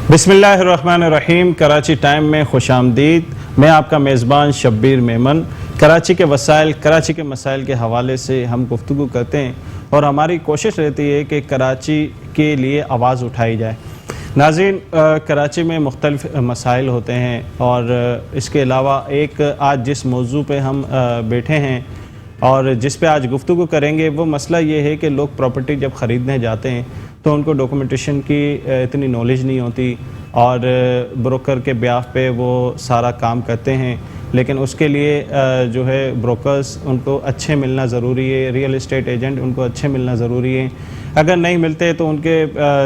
बिस्मिल्लाहिर्रहमानिर्रहीम। कराची टाइम में खुशामदीद। मैं आपका मेज़बान शब्बीर मेमन। कराची के वसाइल, कराची के मसाइल के हवाले से हम गुफ्तगू करते हैं और हमारी कोशिश रहती है कि कराची के लिए आवाज़ उठाई जाए। नाज़रीन, कराची में मुख्तलिफ मसाइल होते हैं और इसके अलावा एक आज जिस मौजू पे हम बैठे हैं और जिस पे आज गुफ्तगू करेंगे वो मसला ये है कि लोग प्रॉपर्टी जब ख़रीदने जाते हैं तो उनको डॉक्यूमेंटेशन की इतनी नॉलेज नहीं होती और ब्रोकर के ब्याह पे वो सारा काम करते हैं, लेकिन उसके लिए जो है ब्रोकर्स उनको अच्छे मिलना ज़रूरी है, रियल एस्टेट एजेंट उनको अच्छे मिलना ज़रूरी है। अगर नहीं मिलते तो उनके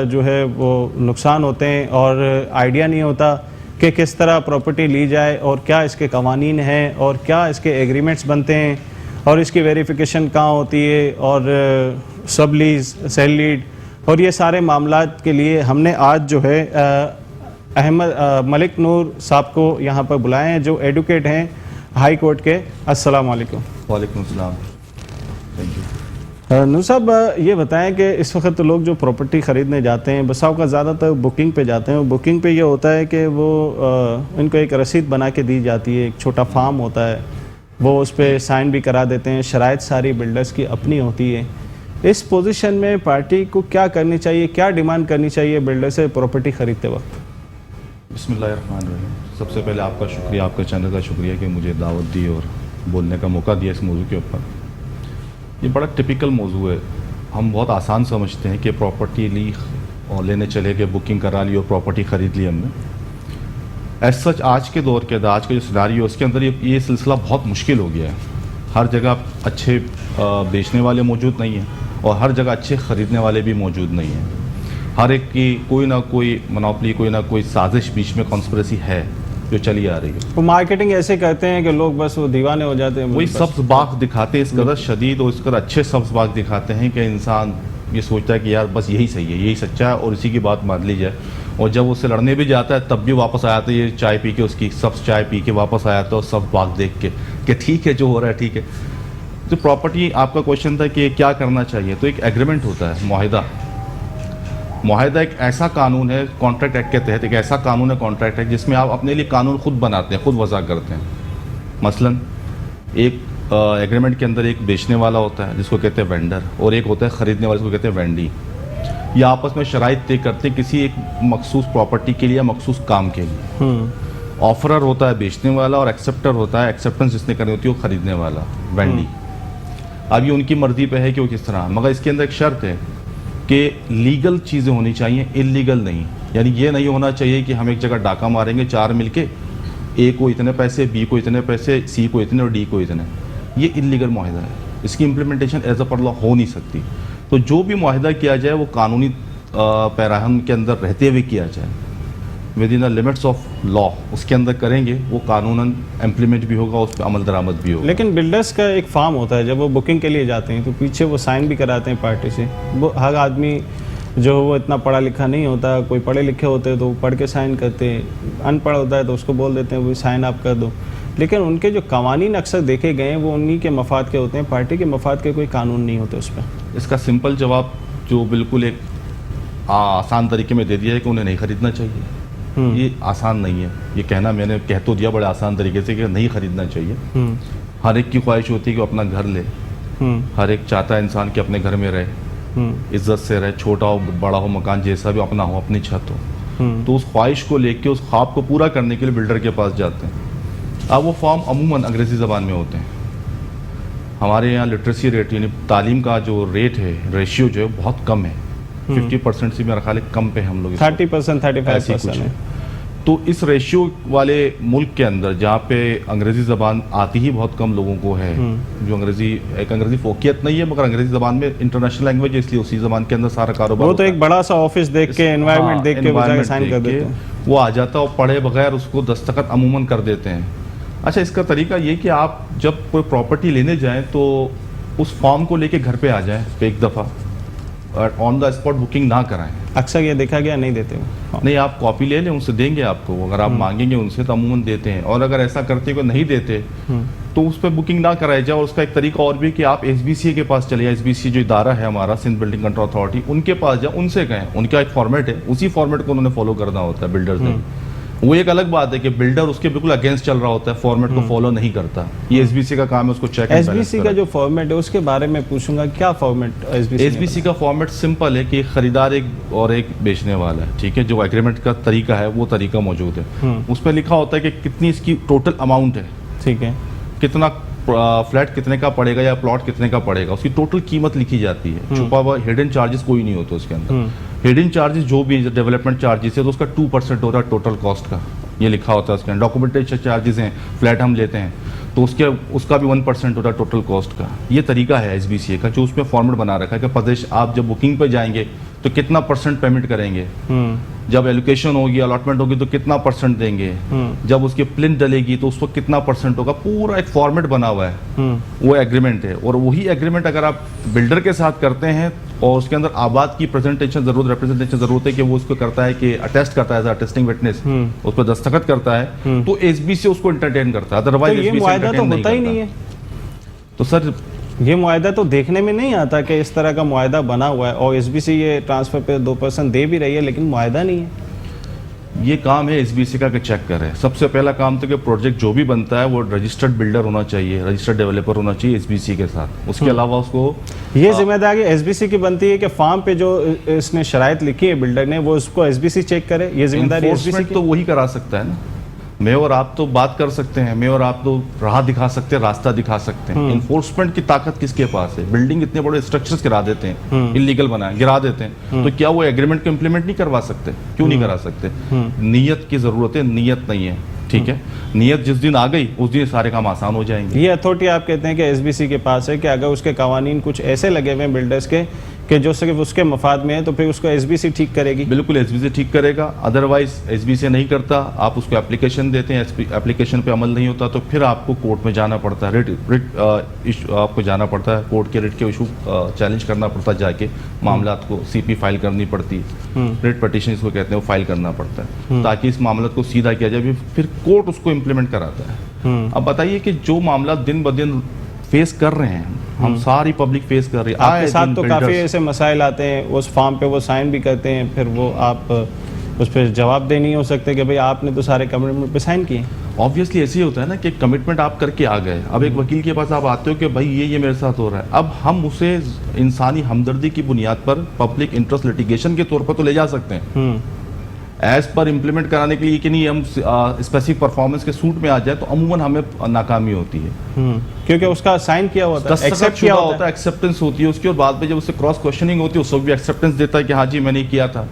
जो है वो नुकसान होते हैं और आइडिया नहीं होता कि किस तरह प्रॉपर्टी ली जाए और क्या इसके कवानीन हैं और क्या इसके एग्रीमेंट्स बनते हैं और इसकी वेरिफिकेशन कहाँ होती है और सब लीज, सेल लीड और ये सारे मामलात के लिए हमने आज जो है मलिक नूर साहब को यहाँ पर बुलाए हैं जो एडवोकेट हैं हाई कोर्ट के। अस्सलाम वालेकुम। वालेकुम सलाम। Thank you. नूर साहब, ये बताएं कि इस वक्त तो लोग जो प्रॉपर्टी ख़रीदने जाते हैं बसाओं का ज़्यादातर बुकिंग पे जाते हैं। बुकिंग पे ये होता है कि वो इनको एक रसीद बना के दी जाती है, एक छोटा फार्म होता है, वो उस पर साइन भी करा देते हैं। शराइत सारी बिल्डर्स की अपनी होती है। इस पोजीशन में पार्टी को क्या करनी चाहिए, क्या डिमांड करनी चाहिए बिल्डर से प्रॉपर्टी ख़रीदते वक्त? बिस्मिल्लाहिर्रहमानिर्रहीम। सबसे पहले आपका शुक्रिया, आपके चैनल का शुक्रिया कि मुझे दावत दी और बोलने का मौका दिया इस मौजू के ऊपर। ये बड़ा टिपिकल मौजू है। हम बहुत आसान समझते हैं कि प्रॉपर्टी ली और लेने चले गए, बुकिंग करा ली और प्रॉपर्टी ख़रीद ली हमने। एज सच आज के दौर के अंदर, आज का जो सिनारियो उसके अंदर ये सिलसिला बहुत मुश्किल हो गया है। हर जगह अच्छे बेचने वाले मौजूद नहीं हैं और हर जगह अच्छे ख़रीदने वाले भी मौजूद नहीं हैं। हर एक की कोई ना कोई मोनोपोली, कोई ना कोई साजिश बीच में कॉन्स्पिरेसी है जो चली आ रही है। वो मार्केटिंग ऐसे करते हैं कि लोग बस वो दीवाने हो जाते हैं। वही सब्ज़ बाग दिखाते हैं, इस कदर शदीद और इस कदर अच्छे सब्ज़ बाग दिखाते हैं कि इंसान ये सोचता है कि यार बस यही सही है, यही सच्चा है और इसी की बात मान ली जाए। और जब उससे लड़ने भी जाता है तब भी वापस आया तो ये चाय पी के, उसकी सब्ज़ चाय पी के वापस आया तो सब बाग देख के कि ठीक है जो हो रहा है ठीक है। जो प्रॉपर्टी आपका क्वेश्चन था कि क्या करना चाहिए, तो एक एग्रीमेंट होता है, मुआहिदा एक ऐसा कानून है कॉन्ट्रैक्ट एक्ट के तहत, एक ऐसा कानून है कॉन्ट्रैक्ट एक्ट जिसमें आप अपने लिए कानून खुद बनाते हैं, खुद वज़ा करते हैं। मसलन एक एग्रीमेंट के अंदर एक बेचने वाला होता है जिसको कहते हैं वेंडर और एक होता है ख़रीदने वाला जिसको कहते हैं वेंडी। ये आपस में शराइत तय करते हैं किसी एक मखसूस प्रॉपर्टी के लिए या मखसूस काम के लिए। ऑफरर होता है बेचने वाला और एक्सेप्टर होता है, एक्सेप्टेंस जिसने करनी होती है वो ख़रीदने वाला, वेंडी। अब ये उनकी मर्ज़ी पे है कि वो किस तरह, मगर इसके अंदर एक शर्त है कि लीगल चीज़ें होनी चाहिए, इलीगल नहीं। यानी ये नहीं होना चाहिए कि हम एक जगह डाका मारेंगे चार मिलके, ए को इतने पैसे, बी को इतने पैसे, सी को इतने और डी को इतने। ये इलीगल मुआहिदा है, इसकी इम्प्लीमेंटेशन एज अ पर लॉ हो नहीं सकती। तो जो भी मुआहिदा किया जाए वो कानूनी पैराहन के अंदर रहते हुए किया जाए, with in the limits of law उसके अंदर करेंगे, वो कानूनन इम्प्लीमेंट भी होगा, उस पर अमल दरामद भी होगा। लेकिन बिल्डर्स का एक फार्म होता है, जब वो बुकिंग के लिए जाते हैं तो पीछे वो साइन भी कराते हैं पार्टी से। वो हर आदमी जो वो इतना पढ़ा लिखा नहीं होता, कोई पढ़े लिखे होते हैं तो वो पढ़ के साइन करते हैं, अनपढ़ होता है तो उसको बोल देते हैं वो साइन आप कर दो। लेकिन उनके जो कवानीन अक्सर देखे गए हैं वो उन्हीं के मफाद के होते हैं, पार्टी के मफाद के कोई कानून नहीं होते उस पर। इसका सिंपल जवाब जो बिल्कुल एक आसान तरीके में दे दिया है कि उन्हें नहीं ख़रीदना चाहिए। ये आसान नहीं है, ये कहना मैंने कह तो दिया बड़े आसान तरीके से कि नहीं ख़रीदना चाहिए। हर एक की ख्वाहिश होती है कि अपना घर ले, हर एक चाहता है इंसान कि अपने घर में रहे, इज्जत से रहे, छोटा हो बड़ा हो, मकान जैसा भी अपना हो, अपनी छत हो। तो उस ख्वाहिश को लेके, उस ख्वाब को पूरा करने के लिए बिल्डर के पास जाते हैं। अब वो फॉर्म अमूमन अंग्रेज़ी ज़बान में होते हैं। हमारे यहाँ लिटरेसी रेट यानी तालीम का जो रेट है, रेशियो जो है बहुत कम है, 50% से मेरा ख्याल है कम पे हम लोग 30%, 35% है। तो इस रेशियो वाले मुल्क के अंदर जहाँ पे अंग्रेज़ी ज़बान आती ही बहुत कम लोगों को है, जो अंग्रेज़ी फोकियत नहीं है मगर अंग्रेज़ी ज़बान में इंटरनेशनल लैंग्वेज है, इसलिए उसी ज़बान के अंदर सारा कारोबार वो तो एक बड़ा सा ऑफिस देख के, एनवायरनमेंट देख के वो साइन कर देते हैं, वो आ जाता है और पढ़े बगैर उसको दस्तखत अमूमन कर देते हैं। अच्छा, इसका तरीका ये कि आप जब कोई प्रॉपर्टी लेने जाएँ तो उस फॉर्म को लेके घर पे आ जाएँ एक दफ़ा, ऑन द स्पॉट बुकिंग ना कराएं। अक्सर ये देखा गया नहीं देते वो। नहीं, आप कॉपी ले लें, उनसे देंगे आपको, अगर आप मांगेंगे उनसे तो अमूमन देते हैं, और अगर ऐसा करते को नहीं देते तो उस पर बुकिंग ना कराई जाए। और उसका एक तरीका और भी कि आप एसबीसीए के पास चले जाए, एसबीसीए जो इदारा है हमारा, सिंध बिल्डिंग कंट्रोल अथॉरिटी, उनके पास जाए, उनसे कहें। उनका एक फॉर्मेट है, उसी फॉर्मेट को उन्होंने फॉलो करना होता है बिल्डर्स ने। वो एक अलग बात है कि बिल्डर उसके बिल्कुल अगेंस्ट चल रहा होता है, फॉर्मेट को फॉलो नहीं करता। ये एसबीसी का काम है, उसको चेक एंड बैलेंस एसबीसी का जो फॉर्मेट है उसके बारे में पूछूंगा, क्या फॉर्मेट एसबीसी का फॉर्मेट सिंपल है कि एक खरीदार एक और एक बेचने वाला है, ठीक है। जो एग्रीमेंट का तरीका है वो तरीका मौजूद है, उसमें लिखा होता है कि कितनी इसकी टोटल अमाउंट है, ठीक है, कितना फ्लैट कितने का पड़ेगा या प्लॉट कितने का पड़ेगा, उसकी टोटल कीमत लिखी जाती है। छुपा हुआ हिडन चार्जेस कोई नहीं होता उसके अंदर। हिडन चार्जेस जो भी डेवलपमेंट चार्जेस है तो उसका 2% होता है टोटल कॉस्ट का, ये लिखा होता है उसके अंदर। डॉक्यूमेंटेशन चार्जेस हैं, फ्लैट हम लेते हैं तो उसका भी 1% होता है टोटल कॉस्ट का। ये तरीका है एसबीसीए का, जो उसमें फॉर्मेट बना रखा है कि प्रदेश आप जब बुकिंग पे जाएंगे तो कितना % पेमेंट करेंगे, जब एलोकेशन होगी, अलॉटमेंट होगी तो कितना % देंगे, जब उसकी प्लिंथ डलेगी तो उस वक्त कितना % होगा, पूरा एक फॉर्मेट बना हुआ है। वो एग्रीमेंट है, और वही एग्रीमेंट अगर आप बिल्डर के साथ करते हैं और उसके अंदर आबाद की प्रेजेंटेशन रिप्रेजेंटेशन जरूरत है कि वो उसको करता है कि अटेस्ट करता है, अटेस्टिंग विटनेस, उस पर दस्तखत करता है, तो एसबीसी उसको एंटरटेन करता है। अदरवाइज ये मुआहदा तो होता ही नहीं है। तो सर ये मुआहदा तो देखने में नहीं आता कि इस तरह का मुआहदा बना हुआ है, और एसबीसी ये ट्रांसफर पे 2% दे भी रही है, लेकिन मुआहदा नहीं है। ये काम है एसबीसी का कि चेक करे। सबसे पहला काम तो कि प्रोजेक्ट जो भी बनता है वो रजिस्टर्ड बिल्डर होना चाहिए, रजिस्टर्ड डेवलपर होना चाहिए एसबीसी के साथ। उसके अलावा उसको ये जिम्मेदारी एसबीसी की बनती है कि फार्म पे जो इसने शराइत लिखी है बिल्डर ने, वो उसको एसबीसी चेक करे। ये जिम्मेदारी एसबीसी की तो वही करा सकता है ना। मैं और आप तो बात कर सकते हैं, मैं और आप तो राह दिखा सकते हैं, रास्ता दिखा सकते हैं। इन्फोर्समेंट की ताकत किसके पास है? बिल्डिंग इतने बड़े स्ट्रक्चर्स गिरा देते हैं, इलीगल बनाए गिरा देते हैं, तो क्या वो एग्रीमेंट को इम्प्लीमेंट नहीं करवा सकते? क्यों नहीं करा सकते? नीयत की जरूरत है, नीयत नहीं है, ठीक है। नीयत जिस दिन आ गई उस दिन सारे काम आसान हो जाएंगे। ये अथॉरिटी आप कहते हैं कि एसबीसी के पास है कि अगर उसके कवानीन कुछ ऐसे लगे हुए हैं बिल्डर्स के कि जो सिर्फ उसके मफाद में है, तो फिर उसको एसबीसी ठीक करेगी? बिल्कुल एसबीसी ठीक करेगा। अदरवाइज एसबीसी नहीं करता, आप उसको एप्लीकेशन देते हैं, एप्लीकेशन पे अमल नहीं होता तो फिर आपको कोर्ट में जाना पड़ता है, रिट आपको जाना पड़ता है, कोर्ट के रिट के इशू चैलेंज करना पड़ता है, जाके मामला को सीपी फाइल करनी पड़ती है, रिट पटिशन इसको कहते हैं, वो फाइल करना पड़ता है ताकि इस मामले को सीधा किया जाए, फिर कोर्ट उसको इम्प्लीमेंट कराता है। अब बताइए कि जो मामला दिन ब दिन फेस कर रहे हैं, हम सारी पब्लिक फेस कर रही है, आपके साथ तो काफ़ी ऐसे मसाइल आते हैं, उस फॉर्म पे वो साइन भी करते हैं, फिर वो आप उस पर जवाब दे नहीं हो सकते कि भाई आपने तो सारे कमिटमेंट पे साइन किए। ऑब्वियसली ऐसे ही होता है ना कि कमिटमेंट आप करके आ गए, अब एक वकील के पास आप आते हो कि भाई ये मेरे साथ हो रहा है, अब हम उसे इंसानी हमदर्दी की बुनियाद पर पब्लिक इंटरेस्ट लिटिगेशन के तौर पर तो ले जा सकते हैं, एज पर इम्प्लीमेंट कराने के लिए कि नहीं हम स्पेसिफिक परफॉर्मेंस के सूट में आ जाए तो अमूमन हमें नाकामी होती है, क्योंकि उसका साइन किया होता है, एक्सेप्ट किया होता है, एक्सेप्टेंस होती है उसकी, और बाद में जब उससे क्रॉस क्वेश्चनिंग होती है उस वक्त भी एक्सेप्टेंस देता है कि हाँ जी मैंने किया था।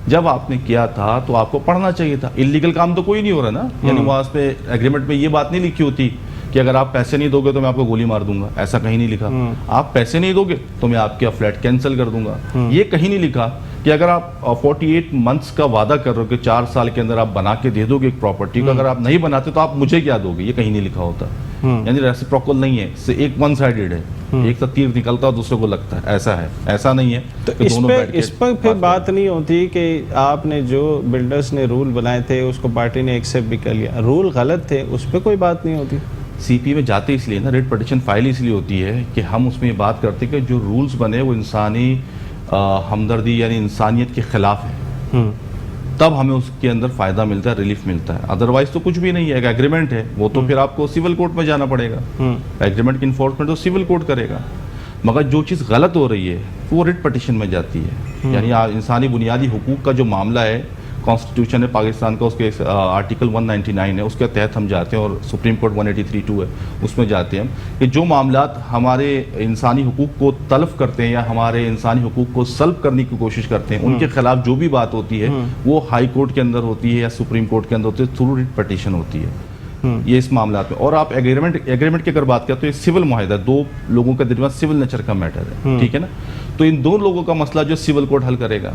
जब आपने किया था तो आपको पढ़ना चाहिए था। इलीगल काम तो कोई नहीं हो रहा ना, यानी वहाँ पे एग्रीमेंट में ये बात नहीं लिखी होती कि अगर आप पैसे नहीं दोगे तो मैं आपको गोली मार दूंगा, ऐसा कहीं नहीं लिखा। आप पैसे नहीं दोगे तो मैं आपके फ्लैट कैंसिल कर दूंगा, ये कहीं नहीं लिखा। कि अगर आप 48 मंथ्स का वादा कर रहे हो कि 4 साल के अंदर आप बना के दे दोगे एक प्रॉपर्टी को, अगर आप नहीं बनाते तो आप मुझे क्या दोगे, ये कहीं नहीं लिखा होता। यानी रेसिप्रोकल नहीं है, एक वन साइडेड है, एक तो तीर निकलता है दूसरे को लगता है, ऐसा है, ऐसा नहीं है। तो इस पर फिर बात नहीं होती कि आपने जो बिल्डर्स ने रूल बनाए थे उसको पार्टी ने एक्सेप्ट भी कर लिया, रूल गलत थे, उस पर कोई बात नहीं होती। सीपी में जाते इसलिए ना, रिट पिटीशन फाइल इसलिए होती है कि हम उसमें ये बात करते हैं कि जो रूल्स बने वो इंसानी हमदर्दी यानी इंसानियत के खिलाफ है, तब हमें उसके अंदर फ़ायदा मिलता है, रिलीफ मिलता है। अदरवाइज तो कुछ भी नहीं है, एक एग्रीमेंट है वो तो फिर आपको सिविल कोर्ट में जाना पड़ेगा, एग्रीमेंट की इन्फोर्समेंट तो सिविल कोर्ट करेगा। मगर जो चीज़ गलत हो रही है वो रिट पिटीशन में जाती है, यानी इंसानी बुनियादी हुकूक का जो मामला है, कॉन्स्टिट्यूशन है पाकिस्तान का, उसके आर्टिकल 199 है, उसके तहत हम जाते हैं, और सुप्रीम कोर्ट 183(2) है, उसमें जाते हैं हम कि जो मामलात हमारे इंसानी हुकूक को तलब करते हैं या हमारे इंसानी हुकूक को सल्ब करने की कोशिश करते हैं, उनके खिलाफ जो भी बात होती है वो हाई कोर्ट के अंदर होती है या सुप्रीम कोर्ट के अंदर होती है, थ्रू रिट पिटीशन होती है ये इस मामला में। और आप एग्रीमेंट की अगर बात करें तो ये सिविल मुआहदा, दो लोगों के दरमियान सिविल नेचर का मैटर है, ठीक है ना। तो इन दो लोगों का मसला जो सिविल कोर्ट हल करेगा।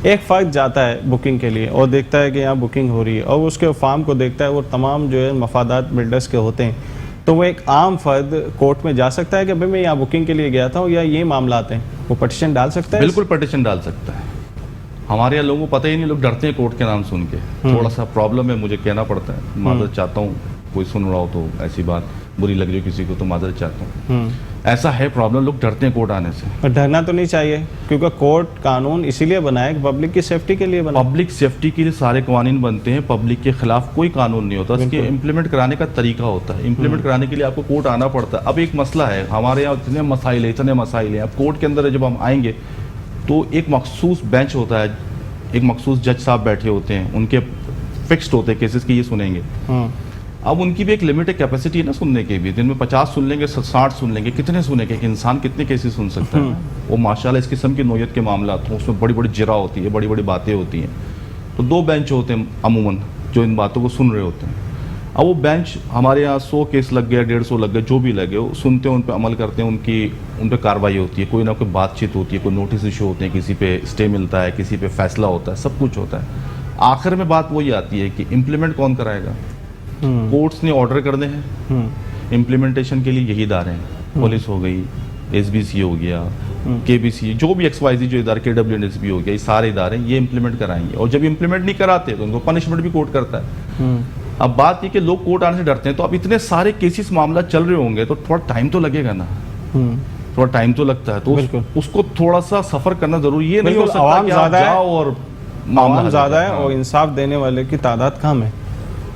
एक फ़र्द जाता है बुकिंग के लिए और देखता है कि यहाँ बुकिंग हो रही है, और उसके फार्म को देखता है, वो तमाम जो है मफादात बिल्डर्स के होते हैं, तो वो एक आम फर्द कोर्ट में जा सकता है कि भाई मैं यहाँ बुकिंग के लिए गया था या ये मामला आते हैं, वो पटिशन डाल सकता है? बिल्कुल पटिशन डाल सकता है। हमारे यहाँ लोगों को पता ही नहीं, लोग डरते हैं कोर्ट के नाम सुन के। थोड़ा सा प्रॉब्लम है, मुझे कहना पड़ता है, माजरत चाहता हूँ, कोई सुन रहा हो तो ऐसी बात बुरी लग रही हो किसी को तो माजरत चाहता हूँ। ऐसा है प्रॉब्लम, लोग डरते हैं कोर्ट आने से। और डरना तो नहीं चाहिए, क्योंकि कोर्ट कानून इसीलिए बना है कि पब्लिक की सेफ्टी के लिए बना है। पब्लिक सेफ्टी के लिए सारे कानून बनते हैं, पब्लिक के खिलाफ कोई कानून नहीं होता, इसके इम्प्लीमेंट कराने का तरीका होता है। इम्प्लीमेंट कराने के लिए आपको कोर्ट आना पड़ता है। अब एक मसला है, हमारे यहाँ इतने मसाइल हैं। अब कोर्ट के अंदर जब हम आएंगे तो एक मखसूस बेंच होता है, एक मखसूस जज साहब बैठे होते हैं, उनके फिक्स्ड होते हैं केसेस की, ये सुनेंगे। अब उनकी भी एक लिमिटेड कैपेसिटी है ना सुनने की भी, दिन में 50 सुन लेंगे, 60 सुन लेंगे, कितने सुनेंगे? एक इंसान कितने केसेस सुन सकता है? वो माशाल्लाह इस किस्म की नोयत के मामला तो उसमें बड़ी बड़ी जिरा होती है, बड़ी बड़ी बातें होती हैं। तो 2 बेंच होते हैं अमूमन जो इन बातों को सुन रहे होते हैं। अब वो बेंच हमारे यहाँ 100 केस लग गया, 150 लग गए, जो भी लगे, वो सुनते हैं, उन पर अमल करते हैं, उन पर कार्रवाई होती है, कोई ना कोई बातचीत होती है, कोई नोटिस इशू होते हैं, किसी पे स्टे मिलता है, किसी पे फैसला होता है, सब कुछ होता है। आखिर में बात वही आती है कि इम्प्लीमेंट कौन कराएगा? कोर्ट्स ने ऑर्डर करने हैं, इम्प्लीमेंटेशन के लिए यही इदारे हैं, पुलिस हो गई, SBC हो गया, KBC, जो भी XYZ जो इदारे, KWNSB हो गया, ये सारे इदारे ये इम्प्लीमेंट कराएंगे। और जब इम्प्लीमेंट नहीं कराते तो उनको पनिशमेंट भी कोर्ट करता है। अब बात ये कि लोग कोर्ट आने से डरते हैं, तो अब इतने सारे केसेस मामला चल रहे होंगे तो थोड़ा टाइम तो लगेगा ना, थोड़ा टाइम तो लगता है, तो उसको थोड़ा सा सफर करना जरूरी। ये नहीं हो सकता कि आप जाओ और मामला ज्यादा है और इंसाफ देने वाले की तादाद कम है,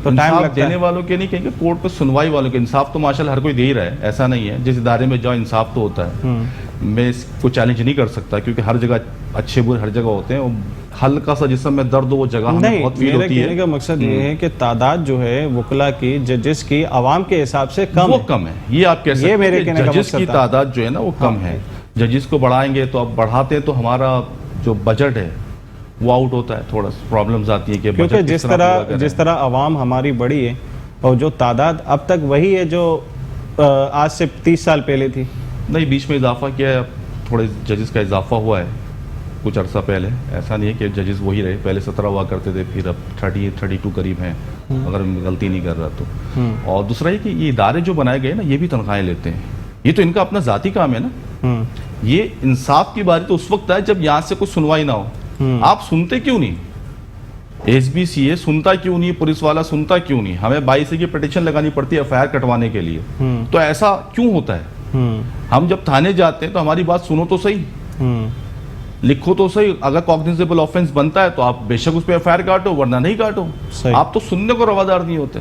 तो टाइम लगता है। देने वालों के नहीं कहेंगे, कोर्ट पे सुनवाई वालों के। इंसाफ तो माशाल्लाह हर कोई दे ही रहा है, ऐसा नहीं है। जिस इदारे में जाओ इंसाफ तो होता है। मैं इसको चैलेंज नहीं कर सकता, क्योंकि हर जगह अच्छे बुरे हर जगह होते हैं। हल्का सा जिसम में दर्द हो वो जगह हमें बहुत फील होती है। कहने का मकसद ये है कि तादाद जो है वकला की, जजेस की, आवाम के हिसाब से कम, वो कम है। ये आप कह सकते हैं जजेस की तादाद जो है ना वो कम है। जजेस को बढ़ाएंगे तो अब बढ़ाते हैं तो हमारा जो बजट है वो आउट होता है, थोड़ा प्रॉब्लम्स आती है कि क्योंकि जिस तरह आवाम हमारी बड़ी है और जो तादाद अब तक वही है जो आज से 30 साल पहले थी। नहीं, बीच में इजाफा किया है, थोड़े जजेस का इजाफा हुआ है कुछ अर्सा पहले। ऐसा नहीं है कि जजेस वही रहे, पहले 17 हुआ करते थे, फिर अब 32 करीब हैं, अगर मैं गलती नहीं कर रहा तो। और दूसरा ये कि ये इदारे जो बनाए गए ना, ये भी तनख्वाहें लेते हैं। ये तो इनका अपना जाती काम है ना। ये इंसाफ की बारी तो उस वक्त है जब यहाँ से कुछ सुनवाई ना हो। आप सुनते क्यों नहीं? SBCA सुनता क्यों नहीं? पुलिस वाला सुनता क्यों नहीं? हमें 22 की पिटीशन लगानी पड़ती है FIR कटवाने के लिए। तो ऐसा क्यों होता है? हम जब थाने जाते हैं तो हमारी बात सुनो तो सही, लिखो तो सही। अगर कॉग्निजेबल ऑफेंस बनता है तो आप बेशक उस पर FIR काटो, वरना नहीं काटो। आप तो सुनने को रवादार नहीं होते।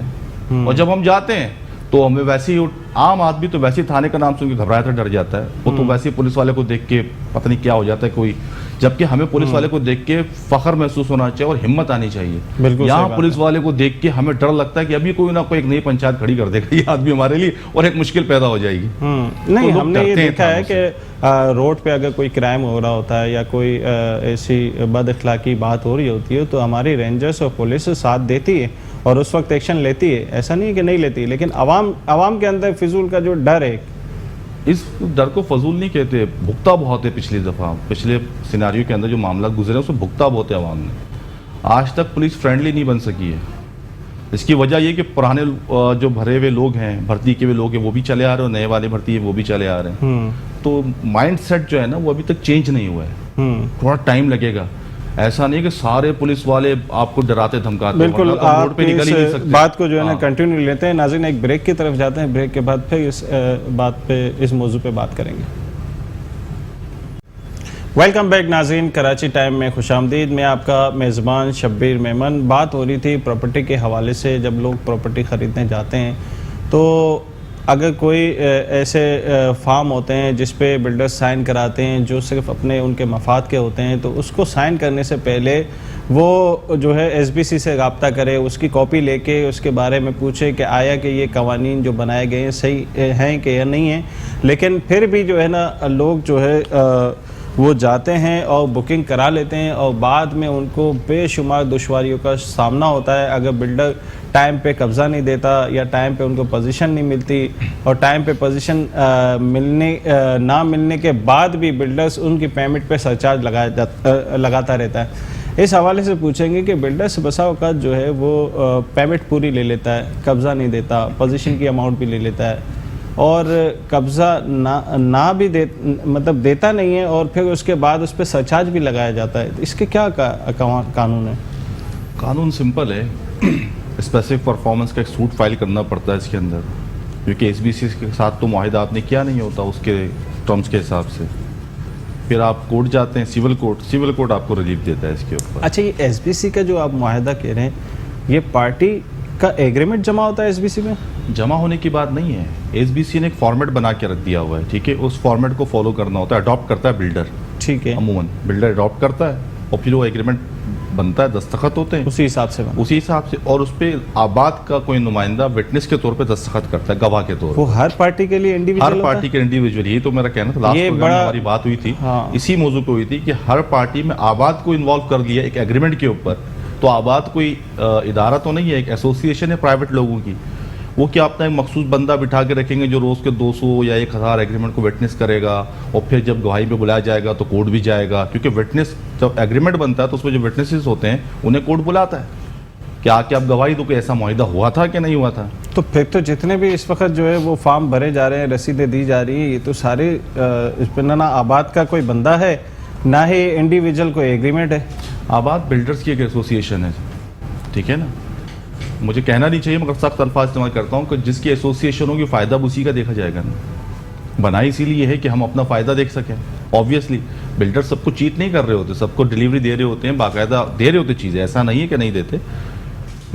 और जब हम जाते हैं तो हमें वैसे ही, आम आदमी तो वैसे ही थाने का नाम सुन के घबराता, डर जाता है। वो तो वैसे ही पुलिस वाले को देख के पता नहीं क्या हो जाता है कोई। जबकि हमें पुलिस वाले को देख के फख्र महसूस होना चाहिए और हिम्मत आनी चाहिए। यहाँ पुलिस वाले को देख के हमें डर लगता है कि अभी कोई ना कोई एक नई पंचायत खड़ी कर देगा ये आदमी हमारे लिए, और एक मुश्किल पैदा हो जाएगी। नहीं, हमने ये देखा है कि रोड पे अगर कोई क्राइम हो रहा होता है या कोई ऐसी बद अखलाकी बात हो रही होती है तो हमारी रेंजर्स और पुलिस साथ देती है और उस वक्त एक्शन लेती है। ऐसा नहीं कि नहीं लेती, लेकिन आवाम के अंदर फिजूल का जो डर है, इस डर को फजूल नहीं कहते, भुगता बहुत है। पिछले सिनारियो के अंदर जो मामला गुजरे उसमें भुगता बहुत है आवाम ने। आज तक पुलिस फ्रेंडली नहीं बन सकी है। इसकी वजह ये कि पुराने जो भरे हुए लोग हैं, भर्ती के हुए लोग हैं, वो भी चले आ रहे हैं, नए वाले भर्ती है वो भी चले आ रहे हैं। तो माइंड सेट जो है ना वो अभी तक चेंज नहीं हुआ है, थोड़ा टाइम लगेगा। ऐसा नहीं कि सारे पुलिस वाले आपको डराते धमकाते। बिल्कुल, आप पे निकल ही नहीं सकते। बात को जो है ना कंटिन्यू लेते हैं। नाज़रीन, एक ब्रेक की तरफ जाते हैं, ब्रेक के बाद फिर इस मौजू पे बात करेंगे। वेलकम बैक नाज़रीन, कराची टाइम में खुशामदीद। मैं आपका मेज़बान शब्बीर मेमन। बात हो रही थी प्रॉपर्टी के हवाले से। जब लोग प्रॉपर्टी ख़रीदने जाते हैं तो अगर कोई ऐसे फार्म होते हैं जिस पे बिल्डर्स साइन कराते हैं जो सिर्फ अपने उनके मफाद के होते हैं, तो उसको साइन करने से पहले वो जो है SBC से रब्ता करे, उसकी कॉपी लेके उसके बारे में पूछे कि आया कि ये कवानीन जो बनाए गए हैं सही हैं कि या नहीं है। लेकिन फिर भी जो है ना लोग जो है वो जाते हैं और बुकिंग करा लेते हैं और बाद में उनको बेशुमार दुश्वारियों का सामना होता है। अगर बिल्डर टाइम पे कब्ज़ा नहीं देता या टाइम पे उनको पोजीशन नहीं मिलती, और टाइम पे पोजीशन ना मिलने के बाद भी बिल्डर्स उनकी पेमेंट पे सरचार्ज लगाता रहता है। इस हवाले से पूछेंगे कि बिल्डर्स बसा औकात जो है वो पेमेंट पूरी ले लेता है, कब्ज़ा नहीं देता, पोजीशन की अमाउंट भी ले लेता है और कब्ज़ा ना भी मतलब देता नहीं है और फिर उसके बाद उस पर सरचार्ज भी लगाया जाता है। इसके क्या कानून है? कानून सिंपल है, स्पेसिफिक परफॉर्मेंस का एक सूट फाइल करना पड़ता है इसके अंदर, क्योंकि एसबीसी के साथ तो मुआहिदा आपने किया नहीं होता उसके टर्म्स के हिसाब से। फिर आप कोर्ट जाते हैं, सिविल कोर्ट आपको रिलीफ देता है इसके ऊपर। अच्छा, ये एसबीसी का जो आप मुआहिदा कह रहे हैं, ये पार्टी का एग्रीमेंट जमा होता है एसबीसी में? जमा होने की बात नहीं है, एसबीसी ने एक फॉर्मेट बना के रख दिया हुआ है, ठीक है। उस फॉर्मेट को फॉलो करना होता है, अडॉप्ट करता है बिल्डर, ठीक है, अमूमन बिल्डर अडॉप्ट करता है और फिर वो एग्रीमेंट बनता है, दस्तखत होते हैं उसी हिसाब से और उस पे आबाद का कोई नुमाइंदा विटनेस के तौर पे दस्तखत करता है, गवाह के तौर वो हर पार्टी के लिए इंडिविजुअल हर पार्टी के इंडिविजुअल। यही तो मेरा कहना था, लास्ट ये प्रोग्राम में हमारी बात हुई थी, हाँ। इसी मौजू पे हुई थी कि हर पार्टी में आबाद को इन्वॉल्व कर लिया एक एग्रीमेंट के ऊपर। तो आबाद कोई इदारा तो नहीं है, एक एसोसिएशन है प्राइवेट लोगों की। वो क्या अपना एक मखसूस बंदा बिठा के रखेंगे जो रोज़ के 200 या 1000 एग्रीमेंट को विटनेस करेगा और फिर जब गवाही पे बुलाया जाएगा तो कोर्ट भी जाएगा, क्योंकि विटनेस जब एग्रीमेंट बनता है तो उसमें जो विटनेसेस होते हैं उन्हें कोर्ट बुलाता है कि आके आप गवाही दो कि ऐसा मुआहिदा हुआ था कि नहीं हुआ था। तो फिर तो जितने भी इस वक्त जो है वो फॉर्म भरे जा रहे हैं, रसीदें दी जा रही है, ये तो सारे इस पर ना आबाद का कोई बंदा है ना ही इंडिविजुअल कोई एग्रीमेंट है। आबाद बिल्डर्स की एक एसोसिएशन है, ठीक है ना। मुझे कहना नहीं चाहिए मगर सख्त अल्फाज इस्तेमाल करता हूँ कि जिसकी एसोसिएशन होगी फ़ायदा उसी का देखा जाएगा ना। बनाई इसीलिए है कि हम अपना फ़ायदा देख सकें। ऑब्वियसली बिल्डर सबको चीट नहीं कर रहे होते, सबको डिलीवरी दे रहे होते हैं, बाकायदा दे रहे होते चीज़ें, ऐसा नहीं है कि नहीं देते।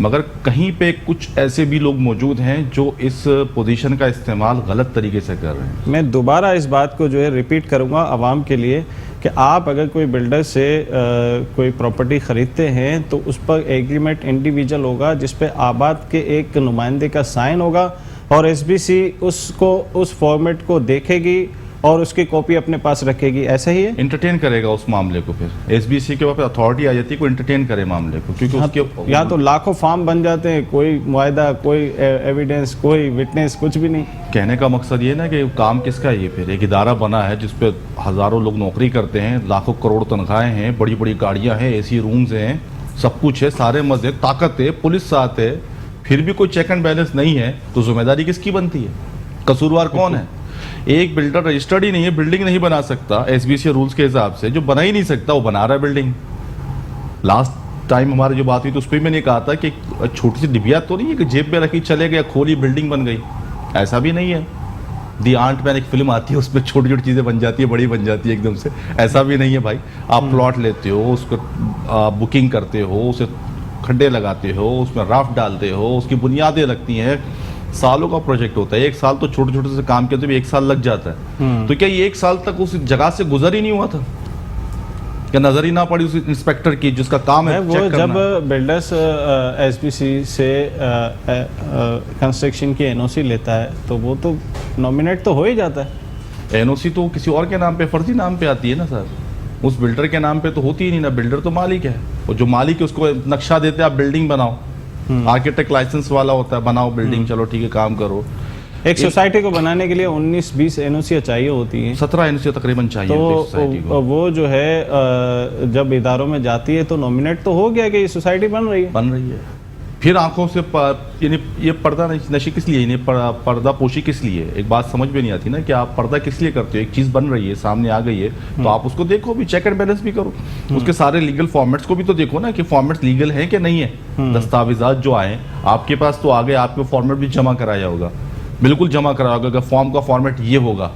मगर कहीं पे कुछ ऐसे भी लोग मौजूद हैं जो इस पोजीशन का इस्तेमाल गलत तरीके से कर रहे हैं। मैं दोबारा इस बात को जो है रिपीट करूँगा आवाम के लिए कि आप अगर कोई बिल्डर से कोई प्रॉपर्टी ख़रीदते हैं तो उस पर एग्रीमेंट इंडिविजुअल होगा जिस पे आबाद के एक नुमाइंदे का साइन होगा और एसबीसी उसको उस फॉर्मेट को देखेगी और उसकी कॉपी अपने पास रखेगी, ऐसा ही है? इंटरटेन करेगा उस मामले को, फिर एसबीसी के ऊपर अथॉरिटी आ जाती है को इंटरटेन करे मामले को, क्योंकि हाँ, उसके यहाँ तो लाखों फॉर्म बन जाते हैं, कोई मुआहिदा, कोई एविडेंस, कोई विटनेस, कुछ भी नहीं। कहने का मकसद ये ना कि काम किसका है, ये फिर एक इदारा बना है जिस पे हज़ारों लोग नौकरी करते हैं, लाखों करोड़ तनख्वाहें हैं, बड़ी बड़ी गाड़ियाँ हैं, एसी रूम्स हैं, सब कुछ है, सारे मज़े, ताकत है, पुलिस साथ है, फिर भी कोई चेक एंड बैलेंस नहीं है, तो जिम्मेदारी किसकी बनती है? कसूरवार कौन है? एक बिल्डर रजिस्टर्ड ही नहीं है, बिल्डिंग नहीं बना सकता एसबीसी रूल्स के हिसाब से, जो बना ही नहीं सकता वो बना रहा है बिल्डिंग। लास्ट टाइम हमारी जो बात हुई तो उस पर मैंने कहा था कि छोटी सी डिबिया तो नहीं है कि जेब में रखी चले गया, खोली बिल्डिंग बन गई, ऐसा भी नहीं है। दी आंट मैन एक फिल्म आती है, उसमें छोटी छोटी चीज़ें बन जाती है, बड़ी बन जाती है एकदम से, ऐसा भी नहीं है भाई। आप प्लॉट लेते हो, उसको बुकिंग करते हो, उसे खड्डे लगाते हो, उसमें राफ्ट डालते हो, उसकी बुनियादें लगती हैं, सालों का प्रोजेक्ट होता है। एक साल तो छोटे छोटे से काम के तो भी एक साल लग जाता है, तो क्या ये एक साल तक उस जगह से गुजर ही नहीं हुआ था? क्या नजर ही ना पड़ी उस इंस्पेक्टर की जिसका काम है वो जब बिल्डर्स एसबीसी से कंस्ट्रक्शन की एनओसी लेता है तो वो तो नॉमिनेट तो हो ही जाता है। एनओसी तो किसी और के नाम पे, फर्जी नाम पे आती है ना सर, उस बिल्डर के नाम पे तो होती ही नहीं ना। बिल्डर तो मालिक है, और जो मालिक है उसको नक्शा देते हैं आप बिल्डिंग बनाओ, आर्किटेक्ट लाइसेंस वाला होता है, बनाओ बिल्डिंग, चलो ठीक है काम करो। एक सोसाइटी को बनाने के लिए 19-20 एनओसी चाहिए होती हैं, 17 एनओसी तकरीबन चाहिए सोसाइटी तो को। वो जो है जब इदारों में जाती है तो नॉमिनेट तो हो गया कि ये सोसाइटी बन रही है। फिर आंखों से यानी ये पर्दा नशी किस लिए, यानी पर्दा पोशी किस लिए? एक बात समझ में नहीं आती ना कि आप पर्दा किस लिए करते हो। एक चीज़ बन रही है, सामने आ गई है, तो आप उसको देखो भी, चेक एंड बैलेंस भी करो, उसके सारे लीगल फॉर्मेट्स को भी तो देखो ना कि फॉर्मेट्स लीगल है कि नहीं है। दस्तावेजात जो आए आपके पास तो आ गए, आपके फॉर्मेट भी जमा कराया होगा, बिल्कुल जमा कराया होगा, फॉर्म का फॉर्मेट ये होगा,